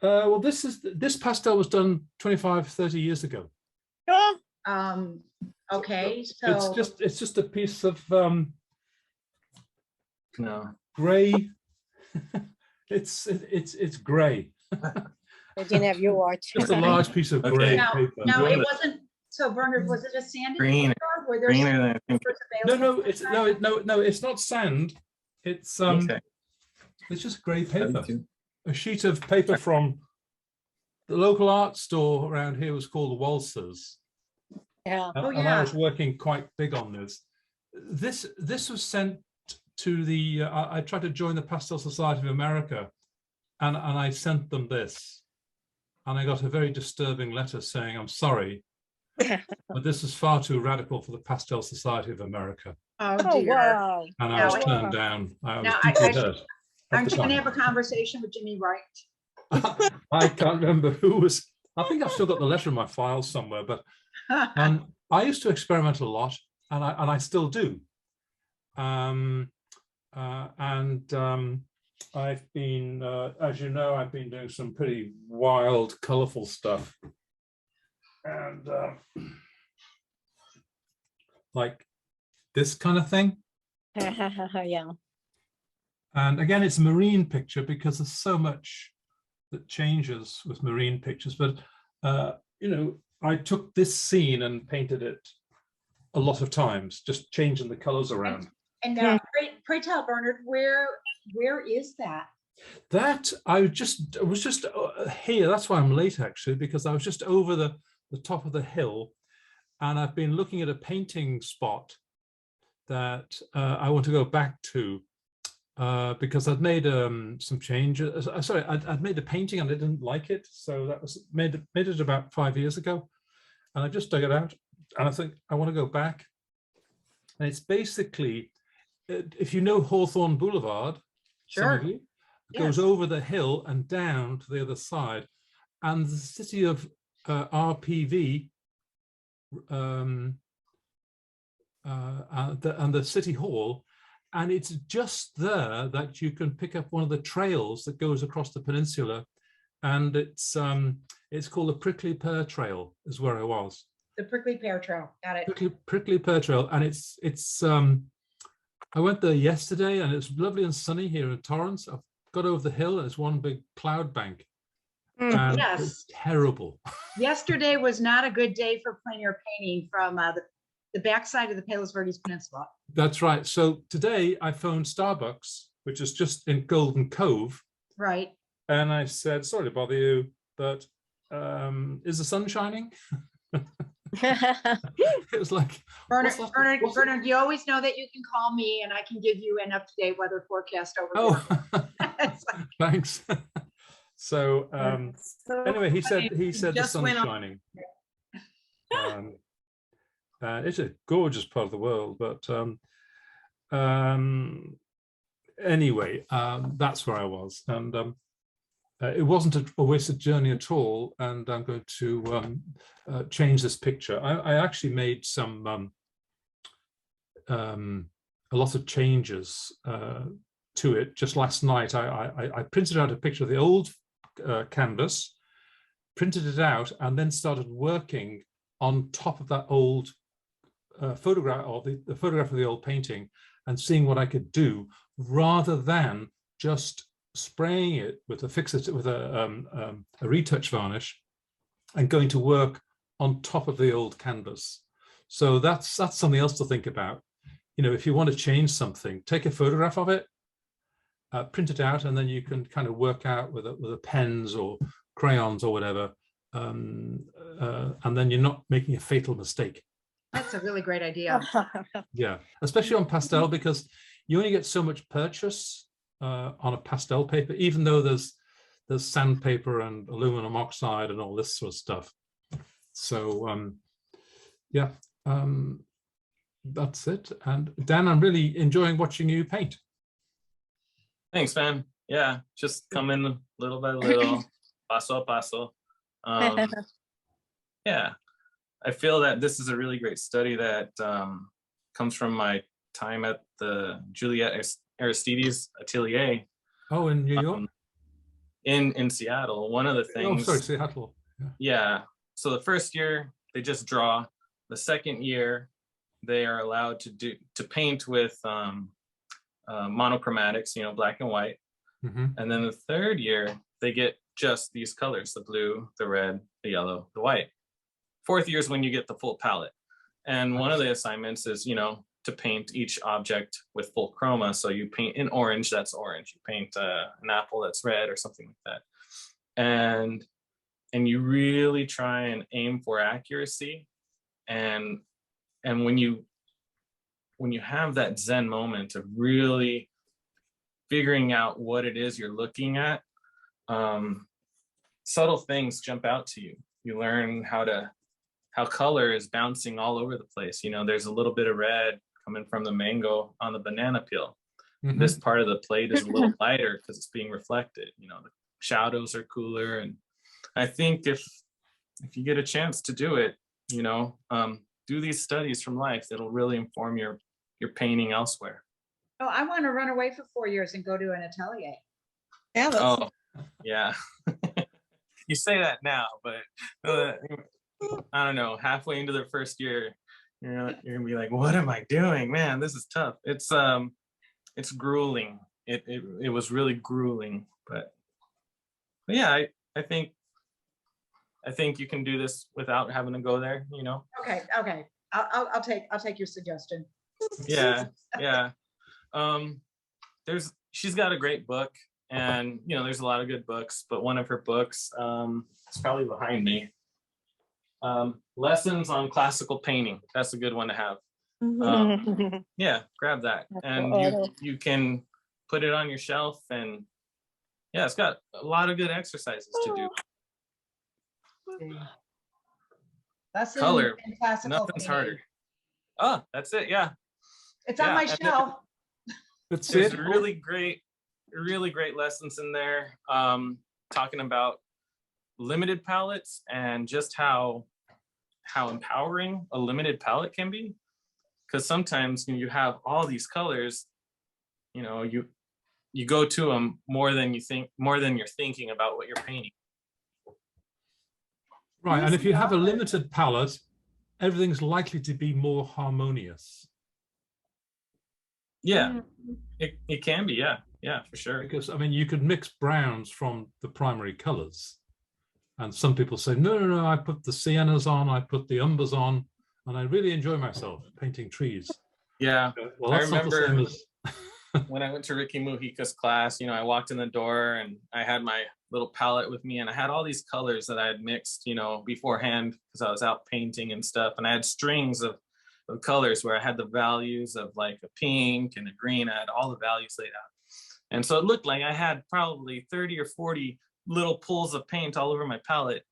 Well, this pastel was done 25, 30 years ago. Okay, so It's just a piece of No. gray. It's gray. I didn't have your watch. Just a large piece of Okay. gray now, paper. no, it wasn't. So Bernard, was it a sanded Green. paper? Were there Greener some than I think. papers No, available? no, it's not sand. It's Okay. it's just grey paper. 72. A sheet of paper from the local art store around here was called Walsers. Yeah. Oh, And I yeah. was working quite big on this. This was sent to the, I tried to join the Pastel Society of America, and I sent them this. And I got a very disturbing letter saying, I'm sorry, but this is far too radical for the Pastel Society of America. Oh, Oh, dear. wow. And I Now, was I- turned down. I was now, deeply hurt. at Aren't the you gonna time. have a conversation with Jimmy Wright? I can't remember who was, I think I've still got the letter in my files somewhere, but I used to experiment a lot, and I still do. I've been, as you know, I've been doing some pretty wild, colorful stuff. And like this kind of thing. Yeah. And again, it's a marine picture because there's so much that changes with marine pictures. But, I took this scene and painted it a lot of times, just changing the colors around. And pray tell, Bernard, where is that? That I was just here. That's why I'm late, actually, because I was just over the top of the hill, and I've been looking at a painting spot that I want to go back to because I'd made some changes. Sorry, I'd made a painting and I didn't like it, so that was made it about 5 years ago, and I just dug it out, and I think I want to go back. And it's basically, if you know Hawthorne Boulevard, some of you, it goes over the hill and down to the other side, and the city of RPV and the city hall, and it's just there that you can pick up one of the trails that goes across the peninsula, and it's called the Prickly Pear Trail, is where I was. The Prickly Pear Trail, got it. Prickly Pear Trail, and it's I went there yesterday, and it's lovely and sunny here in Torrance. I've got over the hill, and it's one big cloud bank. And Yes. it's terrible. Yesterday was not a good day for plein air painting from the backside of the Palos Verdes Peninsula. That's right. So today I phoned Starbucks, which is just in Golden Cove. Right. And I said, sorry to bother you, but is the sun shining? It was like, Bernard, you always know that you can call me and I can give you an up-to-date weather forecast over there. Thanks. So anyway, he said the sun's shining. It's a gorgeous part of the world, but anyway, that's where I was, and it wasn't a wasted journey at all. And I'm going to change this picture. I actually made some a lot of changes to it just last night. I printed out a picture of the old canvas, printed it out, and then started working on top of that old photograph, or the photograph of the old painting, and seeing what I could do, rather than just spraying it with a retouch varnish and going to work on top of the old canvas. So that's something else to think about. If you want to change something, take a photograph of it, print it out, and then you can kind of work out with a pens or crayons or whatever, and then you're not making a fatal mistake. That's a really great idea. Yeah, especially on pastel, because you only get so much purchase on a pastel paper, even though there's sandpaper and aluminum oxide and all this sort of stuff. So yeah, that's it. And Dan, I'm really enjoying watching you paint. Thanks, man. Yeah, just come in little by little, paso a paso. Yeah, I feel that this is a really great study that comes from my time at the Juliet Aristides Atelier. Oh, in New York? In Seattle. One of the things. Oh, sorry, Seattle. Yeah. So the first year they just draw. The second year they are allowed to paint with monochromatics, black and white. Mm-hmm. And then the third year they get just these colors: the blue, the red, the yellow, the white. Fourth year is when you get the full palette. And one of the assignments is, to paint each object with full chroma. So you paint in orange, that's orange. You paint an apple, that's red, or something like that. And you really try and aim for accuracy. And when you have that Zen moment of really figuring out what it is you're looking at, subtle things jump out to you. You learn how color is bouncing all over the place. There's a little bit of red coming from the mango on the banana peel. Mm-hmm. This part of the plate is a little lighter because it's being reflected. The shadows are cooler. And I think if you get a chance to do it, do these studies from life, that'll really inform your painting elsewhere. Oh, I want to run away for 4 years and go to an atelier. Yeah. Yeah. You say that now, but I don't know, halfway into the first year, you're gonna be like, what am I doing? Man, this is tough. It's grueling. It was really grueling, but yeah, I think you can do this without having to go there, Okay. I'll take your suggestion. Yeah. She's got a great book, and there's a lot of good books, but one of her books, it's probably behind me. Lessons on Classical Painting. That's a good one to have. Yeah, grab that, and you can put it on your shelf, and yeah, it's got a lot of good exercises to do. That's color. in classical Nothing's painting. harder. Oh, that's it. Yeah, it's on my shelf. There's really great lessons in there, talking about limited palettes and just how empowering a limited palette can be. Because sometimes when you have all these colors, you go to them more than you're thinking about what you're painting. Right, and if you have a limited palette, everything's likely to be more harmonious. Yeah, it can be, yeah, for sure. Because you could mix browns from the primary colors, and some people say, no, I put the siennas on, I put the umbers on, and I really enjoy myself painting trees. Yeah, well, I remember when I went to Ricky Mujica's class, I walked in the door and I had my little palette with me, and I had all these colors that I had mixed, beforehand, because I was out painting and stuff, and I had strings of colors where I had the values of like a pink and a green. I had all the values laid out, and so it looked like I had probably 30 or 40 little pools of paint all over my palette.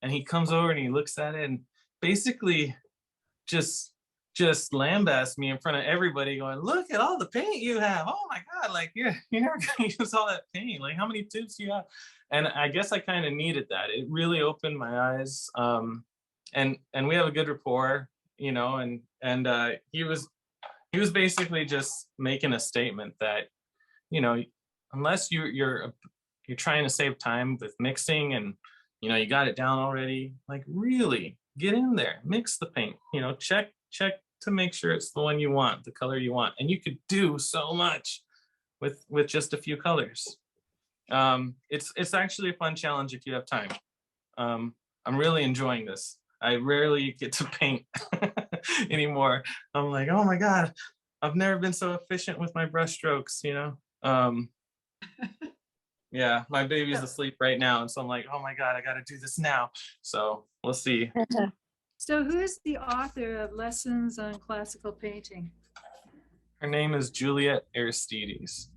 And he comes over and he looks at it and basically just lambasts me in front of everybody, going, look at all the paint you have. Oh my God, like you're never gonna use all that paint. Like, how many tubes do you have? And I guess I kind of needed that. It really opened my eyes. And we have a good rapport, and he was basically just making a statement that, unless you're trying to save time with mixing and, you got it down already, like really get in there, mix the paint, check to make sure it's the one you want, the color you want. And you could do so much with just a few colors. It's actually a fun challenge if you have time. I'm really enjoying this. I rarely get to paint anymore. I'm like, oh my God, I've never been so efficient with my brush strokes, Yeah, my baby's asleep right now, and so I'm like, oh my God, I got to do this now. So we'll see. So who is the author of Lessons on Classical Painting? Her name is Juliet Aristides.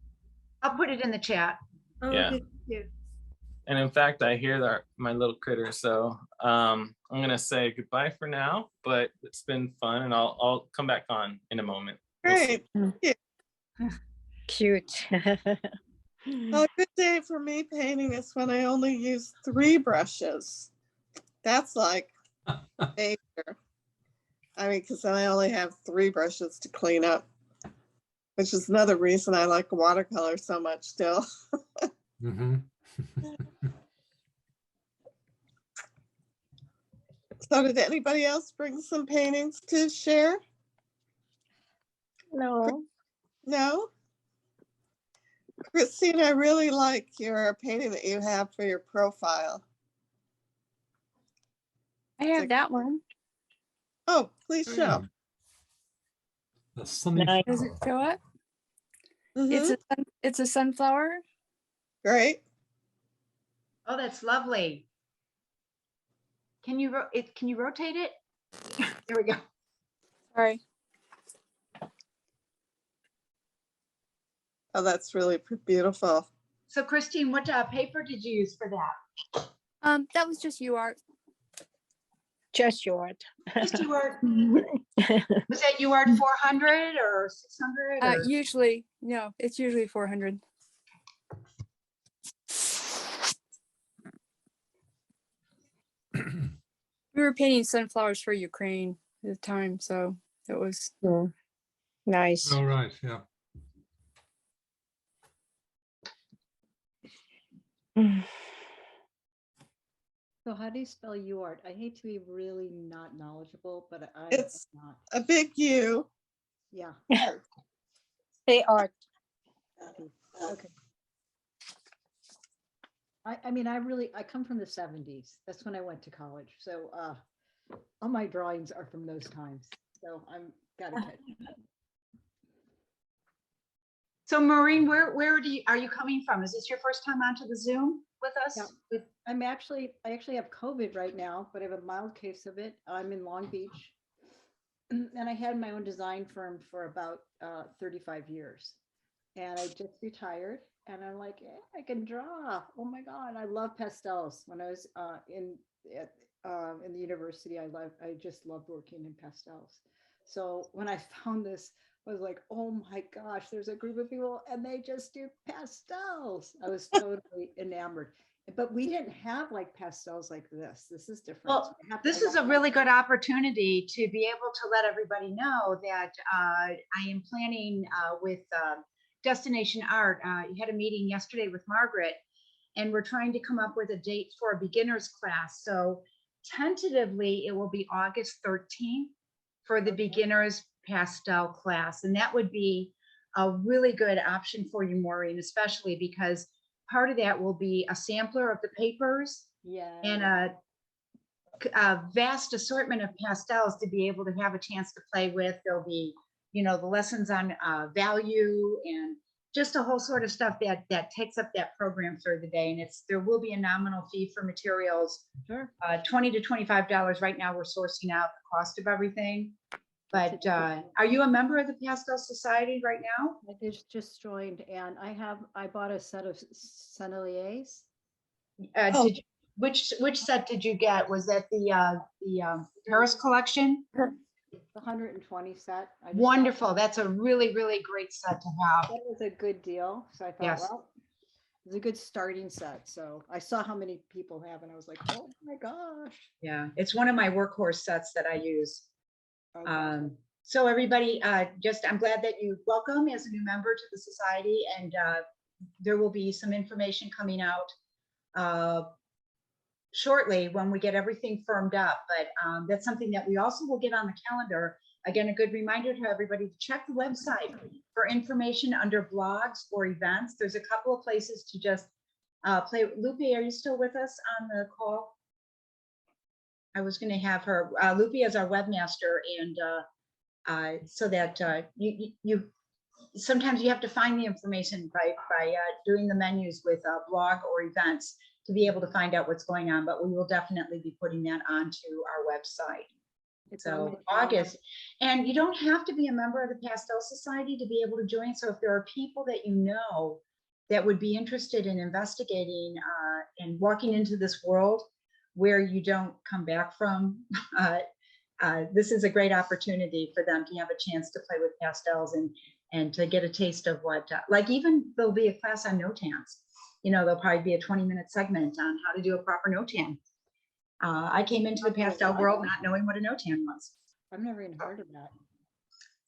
I'll put it in the chat. Oh, Yeah. okay, yeah. And in fact, I hear that my little critter. So I'm gonna say goodbye for now, but it's been fun, and I'll come back on in a moment. We'll see. Great. Cute. Well, a good day for me painting is when I only use 3 brushes. That's like major. I mean, because I only have 3 brushes to clean up, which is another reason I like watercolor so much still. Mhm. So did anybody else bring some paintings to share? No. No? Christine, I really like your painting that you have for your profile. I have that one. Oh, please show. The sunny Nice. Does it flower. show up? Mhm. It's a sunflower. Great. Oh, that's lovely. Can you rotate it? There we go. Sorry. Oh, that's really beautiful. So Christine, what paper did you use for that? That was just UArt. Just short. Just UArt. Was that UArt 400 or 600? Or? Usually, no, it's usually 400. We were painting sunflowers for Ukraine at the time, so it was Nice. Oh, right, yeah. So how do you spell UArt? I hate to be really not knowledgeable, but I'm It's not. a big U. Yeah. They are. Okay. I mean, I come from the 70s. That's when I went to college. So all my drawings are from those times. So I'm gotta catch up. So Maureen, where are you coming from? Is this your first time onto the Zoom with us? Yeah. I actually have COVID right now, but I have a mild case of it. I'm in Long Beach. And I had my own design firm for about 35 years. And I just retired. And I'm like, I can draw. Oh my God, I love pastels. When I was in the university, I just loved working in pastels. So when I found this, I was like, oh my gosh, there's a group of people and they just do pastels. I was totally enamored. But we didn't have like pastels like this. This is different. Well, this is a really good opportunity to be able to let everybody know that I am planning with Destination Art. You had a meeting yesterday with Margaret, and we're trying to come up with a date for a beginner's class. So tentatively, it will be August 13th for the beginner's pastel class. And that would be a really good option for you, Maureen, especially because part of that will be a sampler of the papers and a vast assortment of pastels to be able to have a chance to play with. There'll be, the lessons on value and just a whole sort of stuff that takes up that program for the day. And there will be a nominal fee for materials, Sure. $20 to $25. Right now we're sourcing out the cost of everything. But are you a member of the Pastel Society right now? I just joined, and I bought a set of Senneliers. Which set did you get? Was that the Paris collection? The 120 set. Wonderful. That's a really, really great set to have. That was a good deal. So I thought, Yes. well, it's a good starting set. So I saw how many people have, and I was like, oh my gosh. Yeah, it's one of my workhorse sets that I use. Okay. So everybody, I'm glad that you welcome as a new member to the society, and there will be some information coming out shortly when we get everything firmed up. But that's something that we also will get on the calendar. Again, a good reminder to everybody to check the website for information under blogs or events. There's a couple of places to just play. Lupe, are you still with us on the call? I was going to have her. Lupe is our webmaster, and so that you sometimes you have to find the information by doing the menus with blog or events to be able to find out what's going on. But we will definitely be putting that onto our website. It's So limited. August, and you don't have to be a member of the Pastel Society to be able to join. So if there are people that you know that would be interested in investigating and walking into this world where you don't come back from, this is a great opportunity for them to have a chance to play with pastels and to get a taste of what, like even there'll be a class on no-tans. You know, there'll probably be a 20-minute segment on how to do a proper no-tan. I came into the pastel world not knowing what a no-tan was. I've never even heard of that.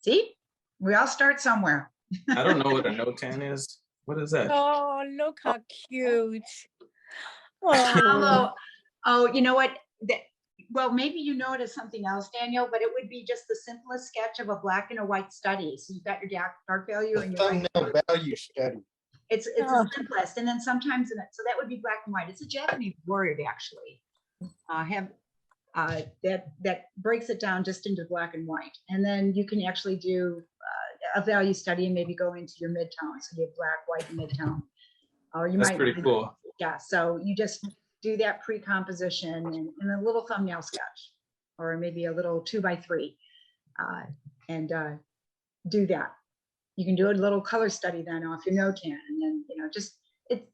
See, we all start somewhere. I don't know what a no-tan is. What is that? Oh, look how cute. Although, oh, you know what? Well, maybe you know it as something else, Daniel, but it would be just the simplest sketch of a black and a white study. So you've got your dark value and your Thumbnail value study. it's the simplest. And then sometimes in it, so that would be black and white. It's a Japanese word actually. That breaks it down just into black and white. And then you can actually do a value study and maybe go into your midtone. So you have black, white, and midtone. Or you That's might pretty cool. Yeah, so you just do that pre-composition and a little thumbnail sketch, or maybe a little 2x3, and do that. You can do a little color study then off your no-tan, and then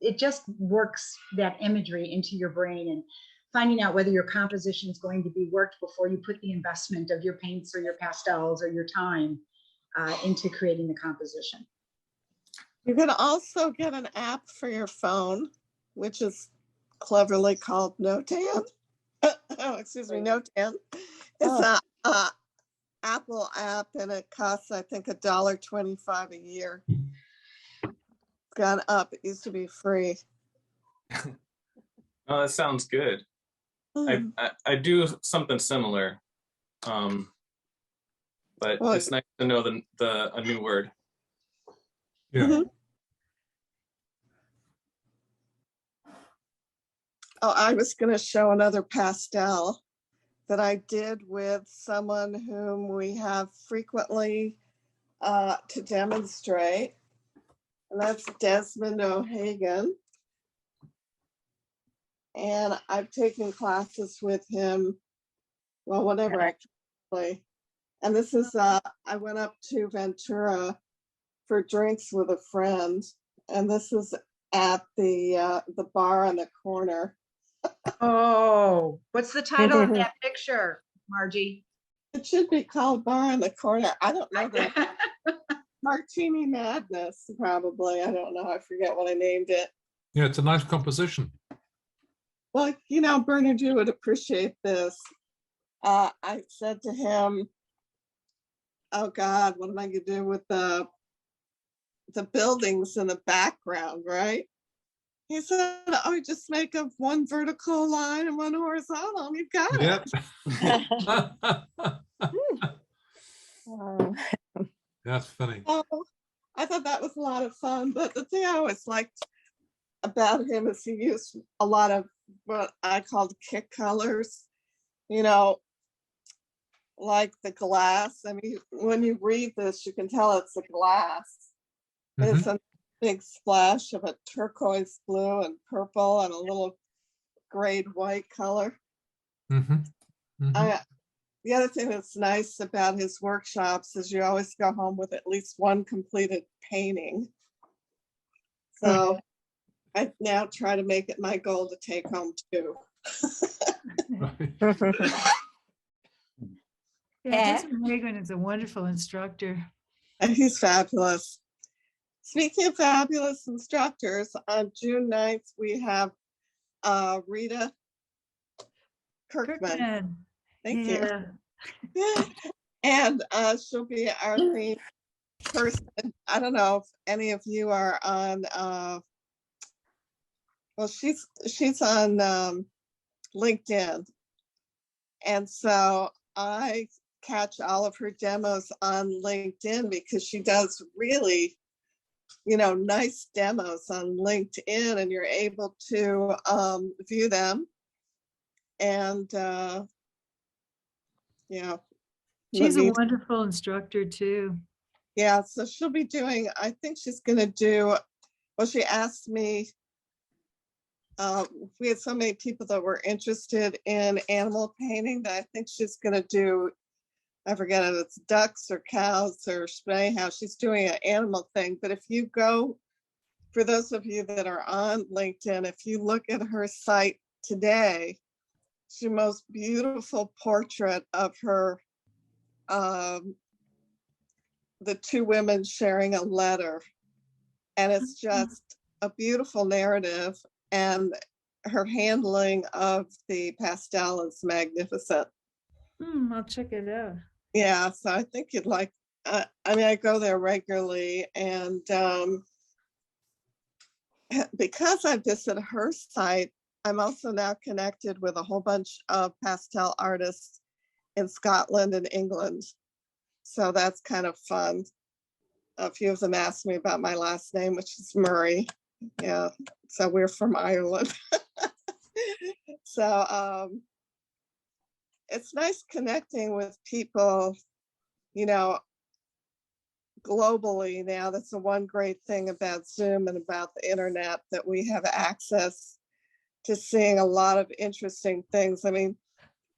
it just works that imagery into your brain and finding out whether your composition is going to be worked before you put the investment of your paints or your pastels or your time into creating the composition. You can also get an app for your phone, which is cleverly called No-Tan. Oh, excuse me, No-Tan. It's a Apple app, and it costs, I think, $1.25 a year. It's gone up. It used to be free. Oh, that sounds good. I do something similar, but it's nice to know a new word. Yeah. Oh, I was going to show another pastel that I did with someone whom we have frequently to demonstrate. And that's Desmond O'Hagan. And I've taken classes with him, well, whenever I can play. And this is, I went up to Ventura for drinks with a friend. And this is at the bar on the corner. Oh, what's the title of that picture, Margie? It should be called Bar on the Corner. I don't know. Martini Madness, probably. I don't know. I forget what I named it. Yeah, it's a nice composition. Well, you know, Bernard, you would appreciate this. I said to him, oh God, what am I going to do with the buildings in the background, right? He said, oh, just make up one vertical line and one horizontal, and you've got it. That's funny. Oh, I thought that was a lot of fun, but the thing I always liked about him is he used a lot of what I called kick colors, you know, like the glass. I mean, when you read this, you can tell it's a glass. Mm-hmm. It's a big splash of a turquoise blue and purple and a little grayed white color. Mm-hmm. Mm-hmm. The other thing that's nice about his workshops is you always go home with at least one completed painting. So I now try to make it my goal to take home two. Yeah, Desmond O'Hagan is a wonderful instructor. And he's fabulous. Speaking of fabulous instructors, on June 9th, we have Rita Kirkman. Thank you. And she'll be our theme person. I don't know if any of you are on, well, she's on LinkedIn. And so I catch all of her demos on LinkedIn because she does really, you know, nice demos on LinkedIn, and you're able to view them. And yeah, she's a wonderful instructor too. Yeah, so she'll be doing, I think she's going to do, well, she asked me we had so many people that were interested in animal painting that I think she's going to do, I forget if it's ducks or cows or anyhow, she's doing an animal thing. But if you go, for those of you that are on LinkedIn, if you look at her site today, it's the most beautiful portrait of her, the two women sharing a letter. And it's just a beautiful narrative. And her handling of the pastel is magnificent. I'll check it out. Yeah, so I think you'd like, I mean, I go there regularly, and because I visit her site, I'm also now connected with a whole bunch of pastel artists in Scotland and England. So that's kind of fun. A few of them asked me about my last name, which is Murray. Yeah, so we're from Ireland. So it's nice connecting with people, you know, globally now. That's the one great thing about Zoom and about the internet, that we have access to seeing a lot of interesting things. I mean,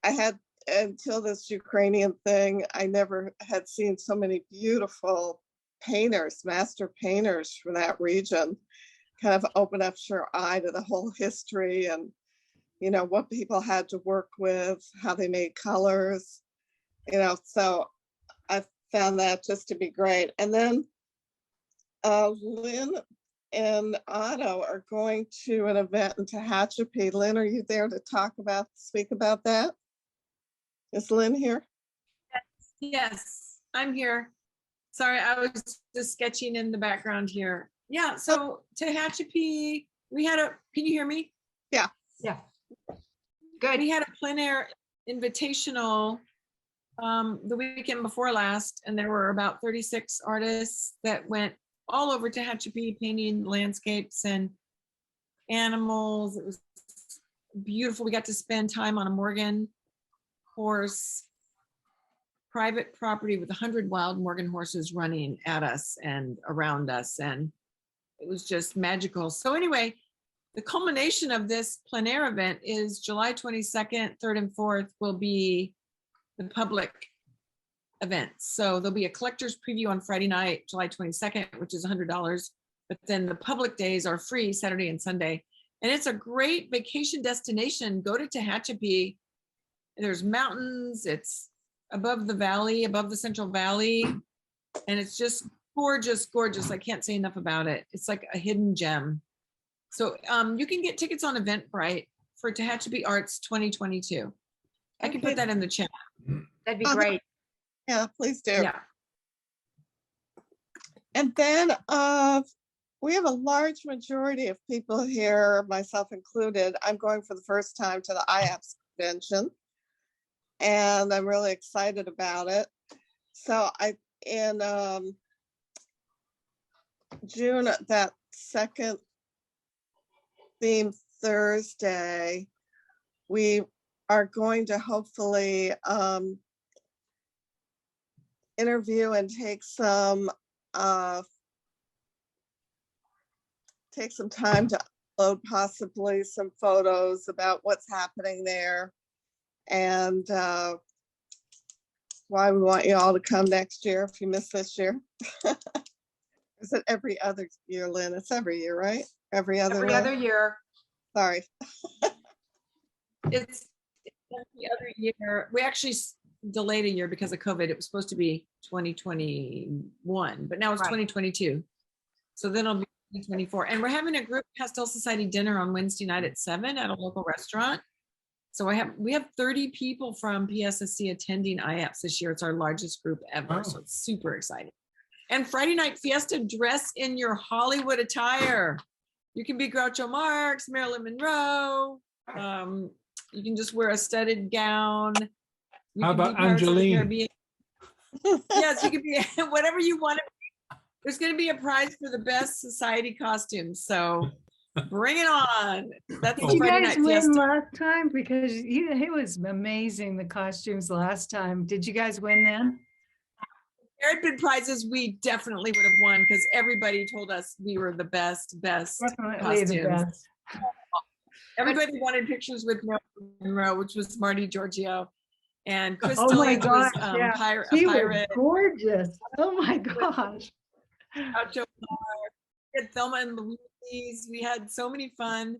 I had, until this Ukrainian thing, I never had seen so many beautiful painters, master painters from that region. Kind of open up your eye to the whole history and, you know, what people had to work with, how they made colors, you know, so I found that just to be great. And then Lynn and Otto are going to an event in Tehachapi. Lynn, are you there to speak about that? Is Lynn here? Yes, I'm here. Sorry, I was just sketching in the background here. Yeah, so Tehachapi, we had can you hear me? Yeah. Yeah. Good. We had a plein air invitational the weekend before last, and there were about 36 artists that went all over Tehachapi painting landscapes and animals. It was beautiful. We got to spend time on a Morgan horse, private property with 100 wild Morgan horses running at us and around us, and it was just magical. So anyway, the culmination of this plein air event is July 22nd, 3rd and 4th will be the public events. So there'll be a collector's preview on Friday night, July 22nd, which is $100. But then the public days are free, Saturday and Sunday. And it's a great vacation destination. Go to Tehachapi. There's mountains. It's above the valley, above the Central Valley. And it's just gorgeous, gorgeous. I can't say enough about it. It's like a hidden gem. So you can get tickets on Eventbrite for Tehachapi Arts 2022. I can put that in the chat. That'd be great. Yeah, please do. Yeah. And then we have a large majority of people here, myself included. I'm going for the first time to the IAPS convention, and I'm really excited about it. So in June, that second theme Thursday, we are going to hopefully interview and take some time to upload possibly some photos about what's happening there, and why we want you all to come next year if you miss this year. Is it every other year, Lynn? It's every year, right? Every other year. Sorry. It's every other year. We actually delayed a year because of COVID. It was supposed to be 2021, but now it's 2022. So then it'll be 2024. And we're having a group Pastel Society dinner on Wednesday night at 7 at a local restaurant. So we have 30 people from PSSC attending IAPS this year. It's our largest group ever. So it's super exciting. And Friday night fiesta, dress in your Hollywood attire. You can be Groucho Marx, Marilyn Monroe. You can just wear a studded gown. How about Angeline? Yes, you can be whatever you want to be. There's going to be a prize for the best society costumes. So bring it on. That's Did you guys win last time? Because it was amazing, the costumes last time. Did you guys win then? There had been prizes we definitely would have won because everybody told us we were the best Definitely costumes. the best. Everybody wanted pictures with Monroe, which was Marty Giorgio. And Chris Oh my Tilley was gosh, yeah. a She was pirate. gorgeous. Oh my gosh. Groucho Marx. We had Thelma and Louise. We had so many fun.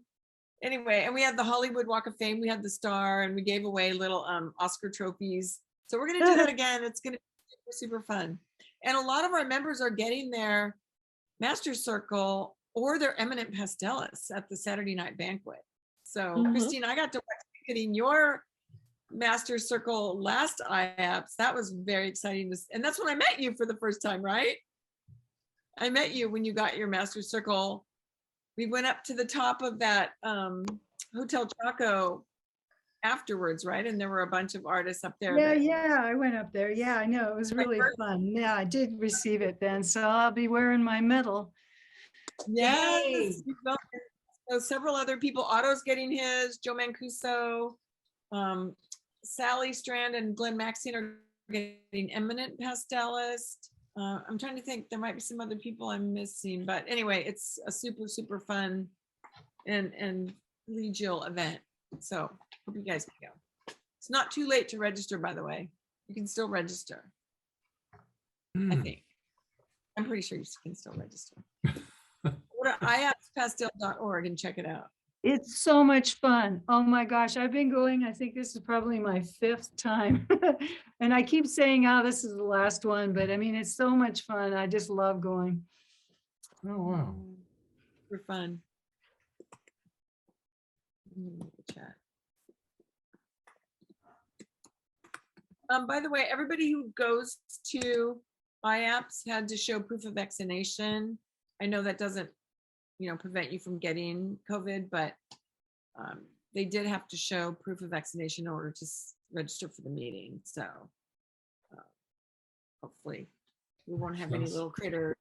Anyway, and we had the Hollywood Walk of Fame. We had the star, and we gave away little Oscar trophies. So we're gonna do that again. It's gonna be super, super fun. And a lot of our members are getting their Master Circle or their Eminent Pastellists at the Saturday night banquet. So Christine, I got to watch you getting your Master Circle last IAPS. That was very exciting. And that's when I met you for the first time, right? I met you when you got your Master Circle. We went up to the top of that Hotel Chaco afterwards, right? And there were a bunch of artists up there. Yeah, I went up there. Yeah, I know. It was really fun. Yeah, I did receive it then. So I'll be wearing my medal. Yes. So several other people, Otto's getting his, Joe Mancuso, Sally Strand and Glenn Maxine are getting Eminent Pastellist. I'm trying to think, there might be some other people I'm missing, but anyway, it's a super, super fun and collegial event. So hope you guys can go. It's not too late to register, by the way. You can still register. I think. I'm pretty sure you can still register. Go to iapspastel.org and check it out. It's so much fun. Oh my gosh, I've been going, I think this is probably my 5th time. And I keep saying, oh, this is the last one, but I mean, it's so much fun. I just love going. Oh, wow. For fun. Chat. By the way, everybody who goes to IAPS had to show proof of vaccination. I know that doesn't, prevent you from getting COVID, but they did have to show proof of vaccination in order to register for the meeting. So hopefully we won't have any little critters,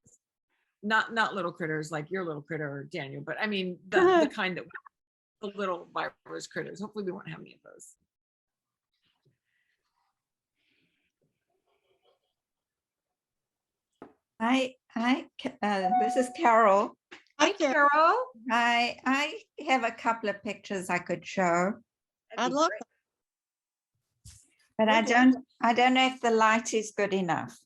not little critters like your little critter or Daniel, but I mean the kind that the little virus critters. Hopefully we won't have any of those. This is Carol. Hi, Carol. I have a couple of pictures I could show. I'd love but I don't know if the light is good enough.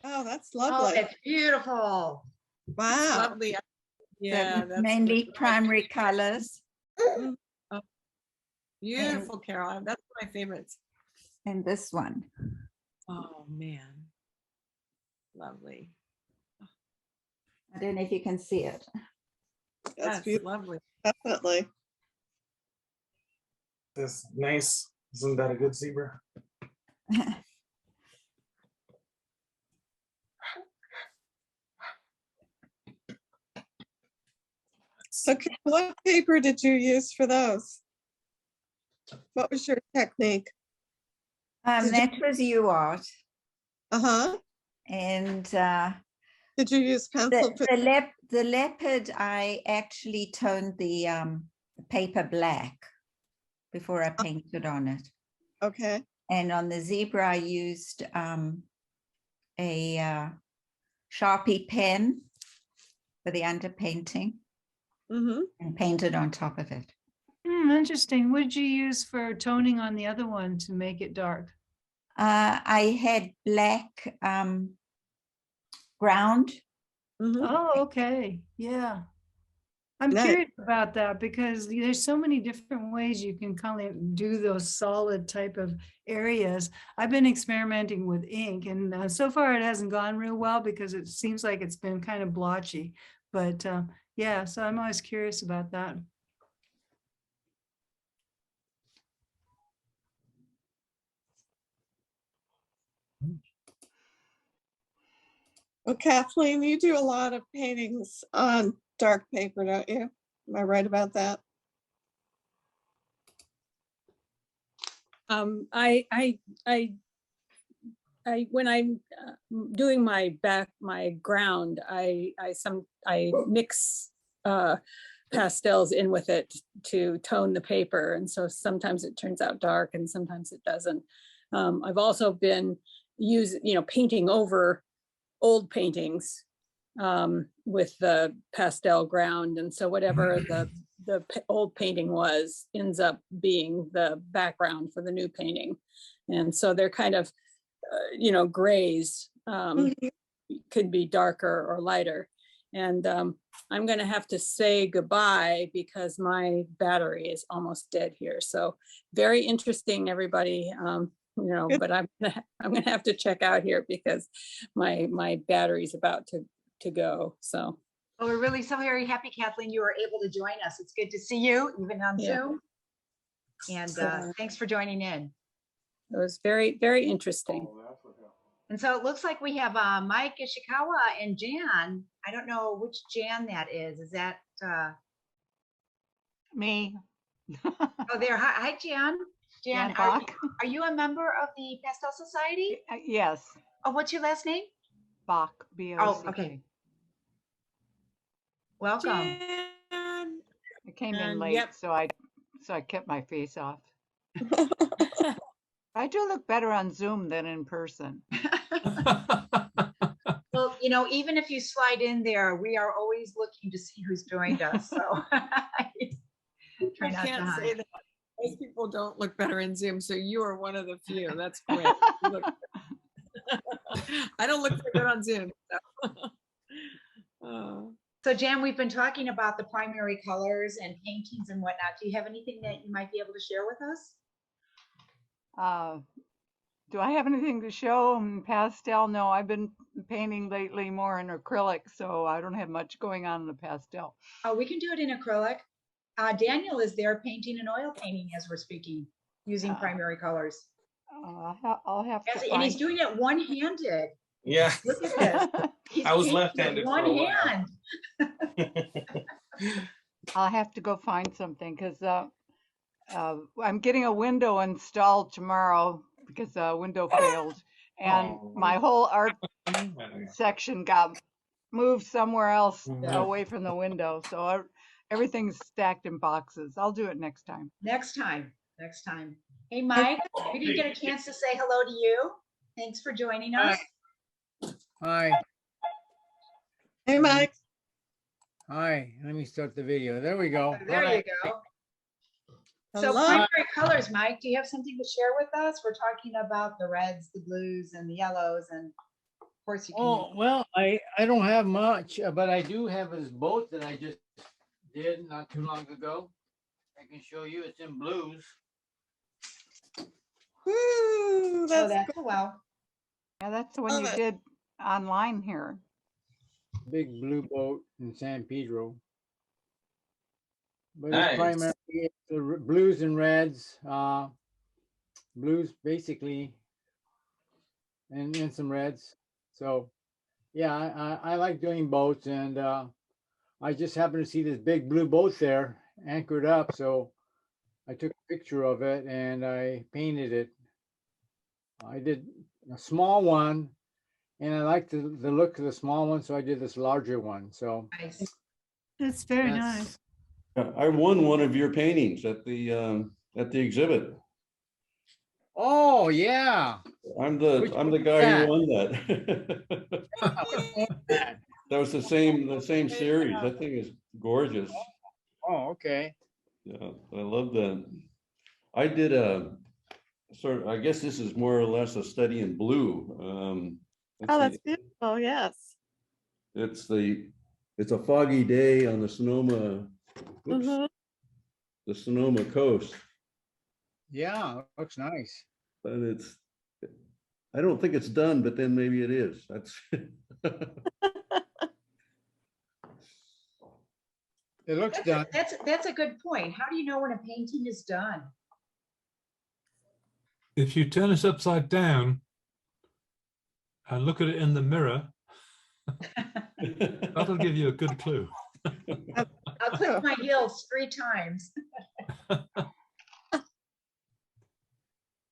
Oh, that's Oh, lovely. it's beautiful. Wow. Lovely. Yeah, that's Mainly primary colors. Beautiful, Carol. That's my favorites. And this one. Oh man. Lovely. I don't know if you can see it. That's beautiful. Lovely. Definitely. This nice. Isn't that a good zebra? So what paper did you use for those? What was your technique? That was UArt. Uh-huh. And did you use pencil? The leopard, I actually toned the paper black before I painted on it. Okay. And on the zebra, I used a Sharpie pen for the underpainting and painted on top of it. Interesting. What did you use for toning on the other one to make it dark? I had black ground. Oh, okay. Yeah. I'm curious about that because there's so many different ways you can kind of do those solid type of areas. I've been experimenting with ink and so far it hasn't gone real well because it seems like it's been kind of blotchy. But yeah, so I'm always curious about that. Well, Kathleen, you do a lot of paintings on dark paper, don't you? Am I right about that? When I'm doing my ground, I mix pastels in with it to tone the paper, and so sometimes it turns out dark and sometimes it doesn't. I've also been painting over old paintings with the pastel ground. And so whatever the old painting was ends up being the background for the new painting. And so they're kind of, you know, grays, could be darker or lighter. And I'm going to have to say goodbye because my battery is almost dead here. So very interesting, everybody. You know, but I'm gonna have to check out here because my battery's about to go. So. Well, we're really so very happy, Kathleen, you were able to join us. It's good to see you, even on Zoom. And thanks for joining in. It was very, very interesting. And so it looks like we have Mike Ishikawa and Jan. I don't know which Jan that is. Is that me? Oh, there. Hi, Jan. Jan, are you a member of the Pastel Society? Yes. Oh, what's your last name? Bach. B-O-C-K. Oh, okay. Welcome. Jan. I came in late, so I kept my face off. I do look better on Zoom than in person. Well, you know, even if you slide in there, we are always looking to see who's joined us. So I can't say that. Most people don't look better in Zoom, so you are one of the few. That's great. I don't look so good on Zoom. So. So Jan, we've been talking about the primary colors and paintings and whatnot. Do you have anything that you might be able to share with us? Do I have anything to show in pastel? No, I've been painting lately more in acrylic, so I don't have much going on in the pastel. Oh, we can do it in acrylic. Daniel is there painting and oil painting as we're speaking, using primary colors. I'll have to and he's doing it one-handed. Yeah. Look at this. I was left-handed for one a while. hand. I'll have to go find something because I'm getting a window installed tomorrow because the window failed, and my whole art section got moved somewhere else away from the window. So everything's stacked in boxes. I'll do it next time. Next time. Hey, Mike, we didn't get a chance to say hello to you. Thanks for joining us. Hi. Hey, Mike. Hi. Let me start the video. There we go. There you go. So primary colors, Mike, do you have something to share with us? We're talking about the reds, the blues, and the yellows, and of course you can. Oh, well, I don't have much, but I do have this boat that I just did not too long ago. I can show you. It's in blues. Woo, that's cool. Wow. Yeah, that's the one you did online here. Big blue boat in San Pedro. But Nice. it's primarily the blues and reds, blues basically, and some reds. So yeah, I like doing boats, and I just happened to see this big blue boat there anchored up. So I took a picture of it and I painted it. I did a small one, and I liked the look of the small one, so I did this larger one. So nice. That's very nice. I won one of your paintings at the exhibit. Oh yeah, I'm the guy who won that. That was the same series. That thing is gorgeous. Oh, okay. Yeah, I love that. I did a sort of, I guess this is more or less a study in blue. That's beautiful. Yes. It's a foggy day on the Sonoma, the Sonoma coast. Yeah, looks nice. And I don't think it's done, but then maybe it is. That's it looks done. That's a good point. How do you know when a painting is done? If you turn it upside down and look at it in the mirror, that'll give you a good clue. I'll click my heels 3 times.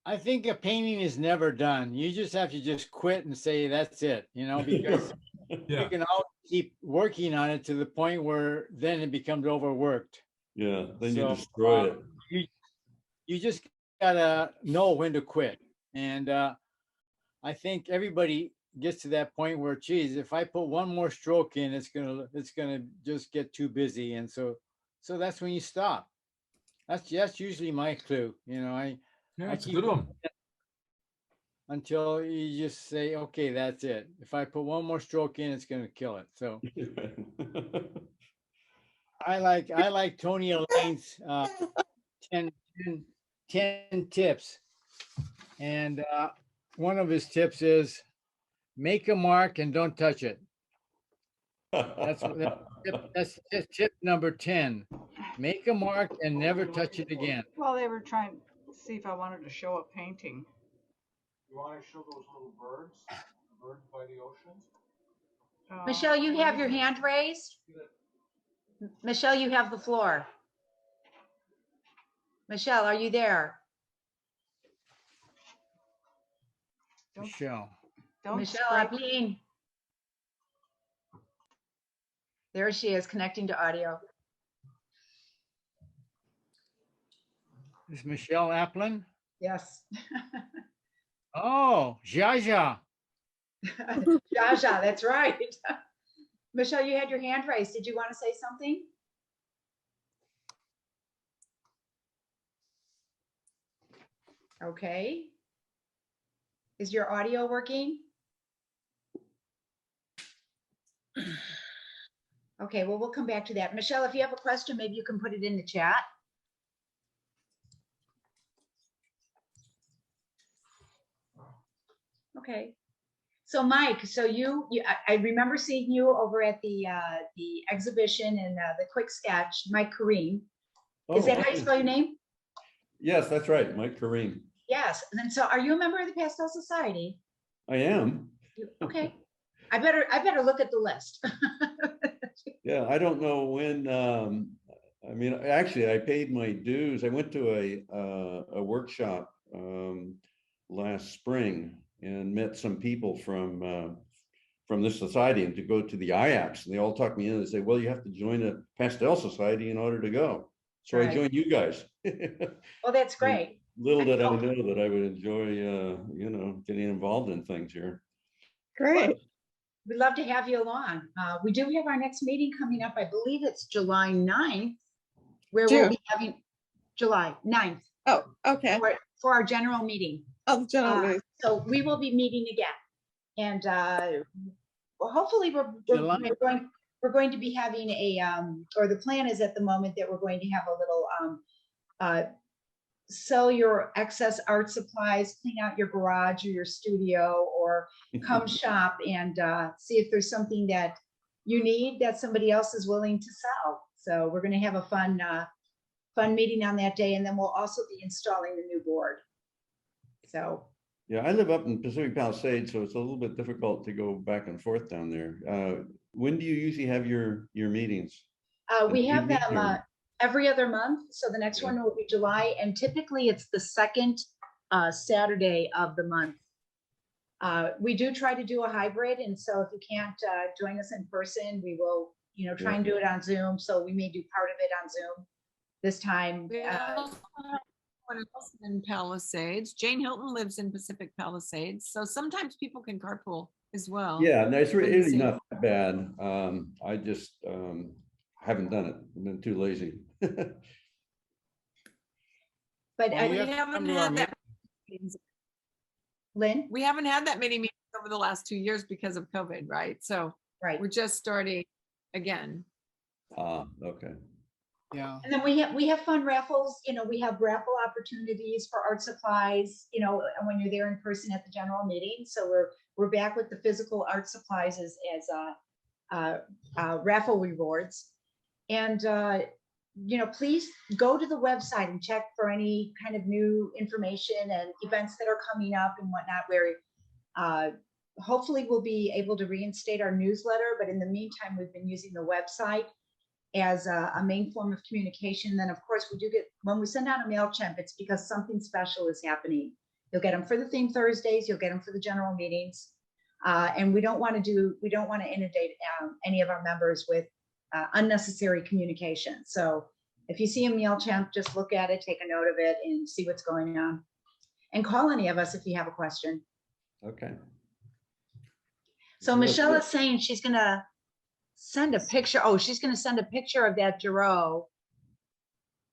I think a painting is never done. You just have to just quit and say that's it, because you can always keep working on it to the point where then it becomes overworked. Yeah, then you destroy it. You just gotta know when to quit. And I think everybody gets to that point where, geez, if I put one more stroke in, it's gonna just get too busy, and so that's when you stop. That's usually my clue. You know, I It's a keep good one. until you just say, okay, that's it. If I put one more stroke in, it's gonna kill it. So I like Tony Elaine's 10 tips, and one of his tips is make a mark and don't touch it. That's tip number 10. Make a mark and never touch it again. Well, they were trying to see if I wanted to show a painting. You want to show those little birds? Birds by the oceans? Michelle, you have your hand raised? Michelle, you have the floor. Michelle, are you there? Michelle. Michelle, Plein. There she is, connecting to audio. Is Michelle Applin? Yes. Oh, Jaja. Jaja, that's right. Michelle, you had your hand raised. Did you want to say something? Okay. Is your audio working? Okay, well, we'll come back to that. Michelle, if you have a question, maybe you can put it in the chat. Okay. So Mike, so I remember seeing you over at the exhibition and the quick sketch, Mike Kareem. Is that how you spell your name? Yes, that's right, Mike Kareem. Yes. And then, so are you a member of the Pastel Society? I am. Okay. I better look at the list. Yeah, I don't know when. I mean, actually, I paid my dues. I went to a workshop last spring and met some people from this society, and to go to the IAPS, and they all talked me in and say, well, you have to join a Pastel Society in order to go. So I joined you guys. Well, that's great. Little did I know that I would enjoy, getting involved in things here. Great. We'd love to have you along. We do have our next meeting coming up. I believe it's July 9th, where we'll be having July 9th. Oh, okay. For our general meeting. Oh, the general meeting. So we will be meeting again. And well, hopefully we're going to be having or the plan is at the moment that we're going to have a little sell your excess art supplies, clean out your garage or your studio, or come shop and see if there's something that you need that somebody else is willing to sell. So we're going to have a fun meeting on that day, and then we'll also be installing the new board. So yeah, I live up in Pacific Palisades, so it's a little bit difficult to go back and forth down there. When do you usually have your meetings? We have them every other month. So the next one will be July, and typically it's the second Saturday of the month. We do try to do a hybrid, and so if you can't join us in person, we will, try and do it on Zoom. So we may do part of it on Zoom this time. One else in Palisades. Jane Hilton lives in Pacific Palisades, so sometimes people can carpool as well. Yeah, no, it's really not that bad. I just haven't done it. I've been too lazy. But we haven't had that. Lynn? We haven't had that many meetings over the last 2 years because of COVID, right? So we're just starting again. Okay. Yeah. And then we have fun raffles. We have raffle opportunities for art supplies, when you're there in person at the general meeting. So we're back with the physical art supplies as raffle rewards. And please go to the website and check for any kind of new information and events that are coming up and whatnot, where hopefully we'll be able to reinstate our newsletter. But in the meantime, we've been using the website as a main form of communication. Then of course we do get, when we send out a MailChimp, it's because something special is happening. You'll get them for the theme Thursdays, you'll get them for the general meetings. And we don't want to inundate any of our members with unnecessary communication. So if you see a MailChimp, just look at it, take a note of it, and see what's going on. And call any of us if you have a question. Okay. So Michelle is saying she's gonna send a picture. Oh, she's gonna send a picture of that Giro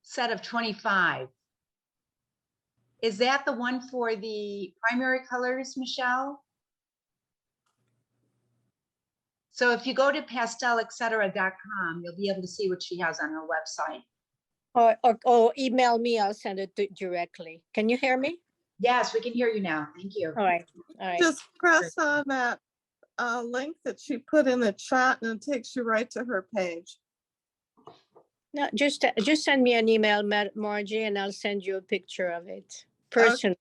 set of 25. Is that the one for the primary colors, Michelle? So if you go to pastel.etc.com, you'll be able to see what she has on her website. Or email me, I'll send it directly. Can you hear me? Yes, we can hear you now. Thank you. All right. All right. Just press on that link that she put in the chat and it takes you right to her page. No, just send me an email, Margie, and I'll send you a picture of it. Personally.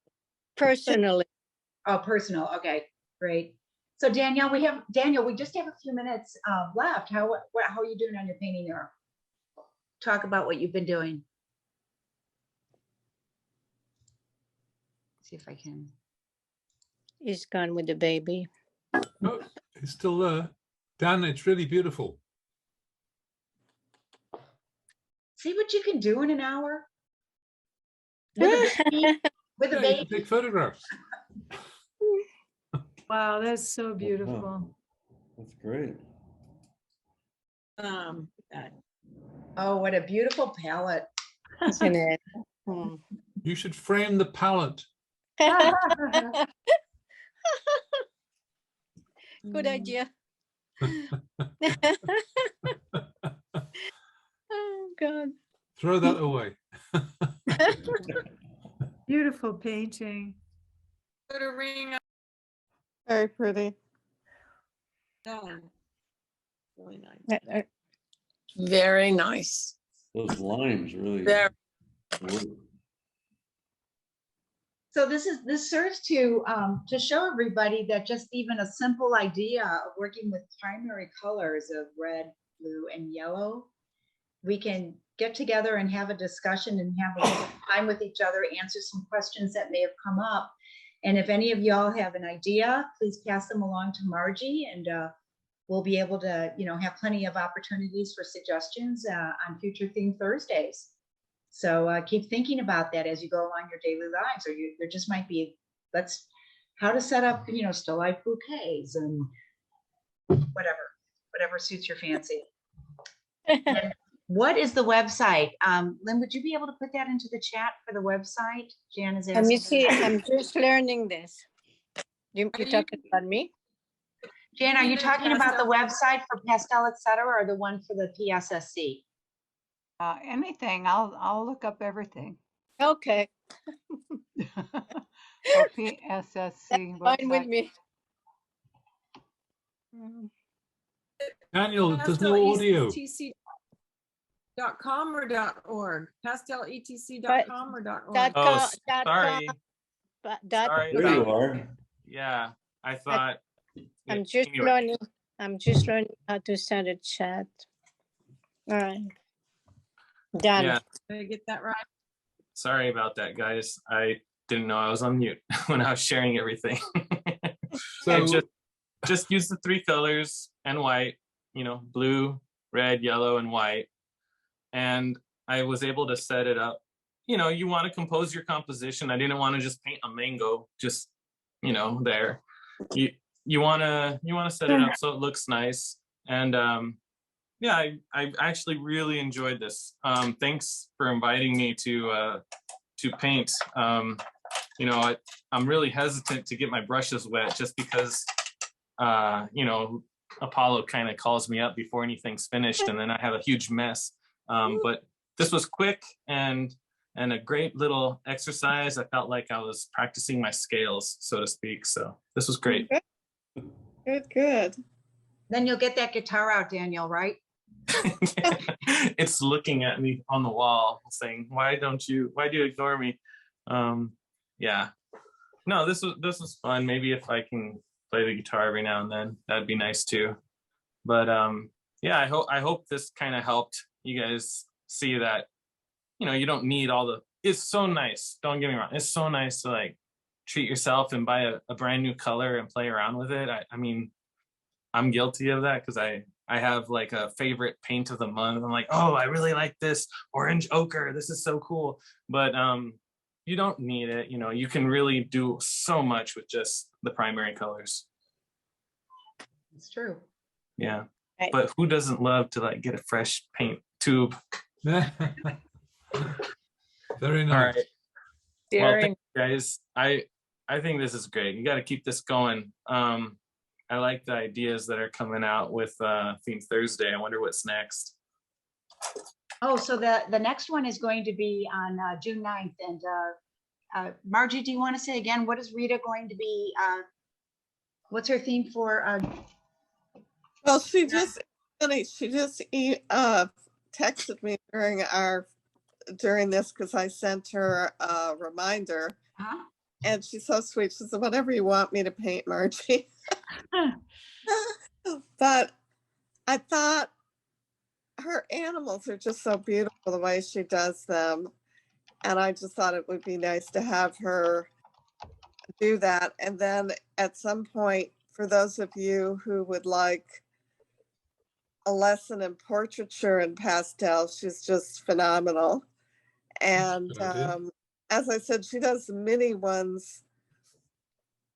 Oh, personal. Okay, great. So Danielle, we just have a few minutes left. How are you doing on your painting there? Talk about what you've been doing. See if I can. He's gone with the baby. Oh, it's still there. Dan, it's really beautiful. See what you can do in an hour? With a baby? With a Yeah, you baby? can take photographs. Wow, that's so beautiful. That's great. Oh, what a beautiful palette. Isn't it? You should frame the palette. Good idea. Oh, God. Throw that away. Beautiful painting. Put a ring on. Very pretty. Really nice. Very nice. Those lines really. Very. work. So this serves to show everybody that just even a simple idea of working with primary colors of red, blue, and yellow, we can get together and have a discussion and have a little time with each other, answer some questions that may have come up. And if any of y'all have an idea, please pass them along to Margie, and we'll be able to, have plenty of opportunities for suggestions on future Theme Thursdays. So keep thinking about that as you go along your daily lives, or there just might be, how to set up, still life bouquets and whatever suits your fancy. And what is the website? Lynn, would you be able to put that into the chat for the website? Jan is asking. Let me see. I'm just learning this. You're talking about me? Jan, are you talking about the website for Pastel, etc., or the one for the PSSC? Anything. I'll look up everything. Okay. Or PSSC. Fine with me. Daniel, there's no audio. PastelETC.com or .org? PastelETC.com or .org? Oh, sorry. Sorry There you about- are. Yeah, I thought. I'm just anyway. learning. I'm just learning how to send a chat. All right. Done. Yeah, Did I get that right? sorry about that, guys. I didn't know I was on mute when I was sharing everything. So I just use the three colors and white, blue, red, yellow, and white. And I was able to set it up. You want to compose your composition. I didn't want to just paint a mango, just, there. You want to set it up so it looks nice. And yeah, I actually really enjoyed this. Thanks for inviting me to paint. I'm really hesitant to get my brushes wet just because, Apollo kind of calls me up before anything's finished, and then I have a huge mess. But this was quick and a great little exercise. I felt like I was practicing my scales, so to speak. So this was great. Good. Then you'll get that guitar out, Daniel, right? It's looking at me on the wall saying, why do you ignore me? Yeah, no, this was fun. Maybe if I can play the guitar every now and then, that'd be nice too. But yeah, I hope this kind of helped you guys see that, you don't need it's so nice. Don't get me wrong. It's so nice to treat yourself and buy a brand new color and play around with it. I mean, I'm guilty of that because I have a favorite paint of the month. I'm like, oh, I really like this orange ochre. This is so cool. But you don't need it. You can really do so much with just the primary colors. It's true. Yeah. Right. But who doesn't love to like get a fresh paint tube? Very All nice. right. Well, thank you guys. I think this is great. You got to keep this going. I like the ideas that are coming out with Theme Thursday. I wonder what's next. Oh, so the next one is going to be on June 9th. And Margie, do you want to say again, what is Rita going to be? What's her theme for? Well, she just texted me during this because I sent her a reminder. Huh? And she's so sweet. She said, whatever you want me to paint, Margie. But I thought her animals are just so beautiful the way she does them. And I just thought it would be nice to have her do that. And then at some point, for those of you who would like a lesson in portraiture and pastel, she's just phenomenal. And as I said, she does mini ones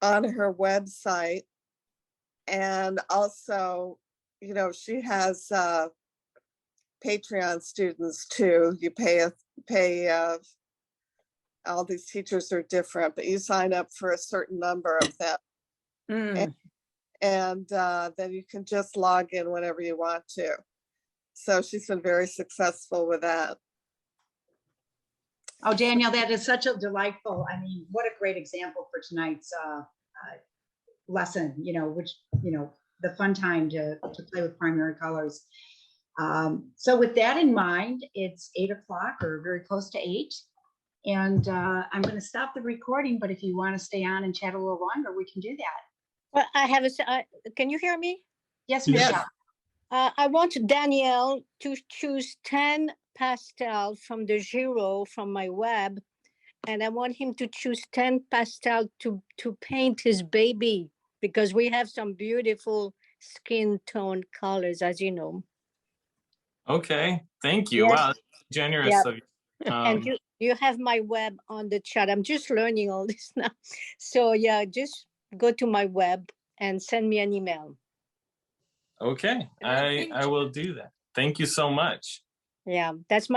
on her website. And also, you know, she has Patreon students too. You pay all these teachers are different, but you sign up for a certain number of them. And then you can just log in whenever you want to. So she's been very successful with that. Oh, Daniel, that is such a delightful, I mean, what a great example for tonight's lesson, you know, which, you know, the fun time to play with primary colors. So with that in mind, it's 8 o'clock or very close to 8. And I'm going to stop the recording, but if you want to stay on and chat a little longer, we can do that. Well, I have can you hear me? Yes, Michelle. I want Danielle to choose 10 pastel from the Giro from my web. And I want him to choose 10 pastel to paint his baby, because we have some beautiful skin tone colors, as you know. Okay. Thank you. Yes. Wow. That's generous Yep. of you. And you have my web on the chat. I'm just learning all this now. So yeah, just go to my web and send me an email. Okay. I will do that. Thank you so much. Yeah, that's my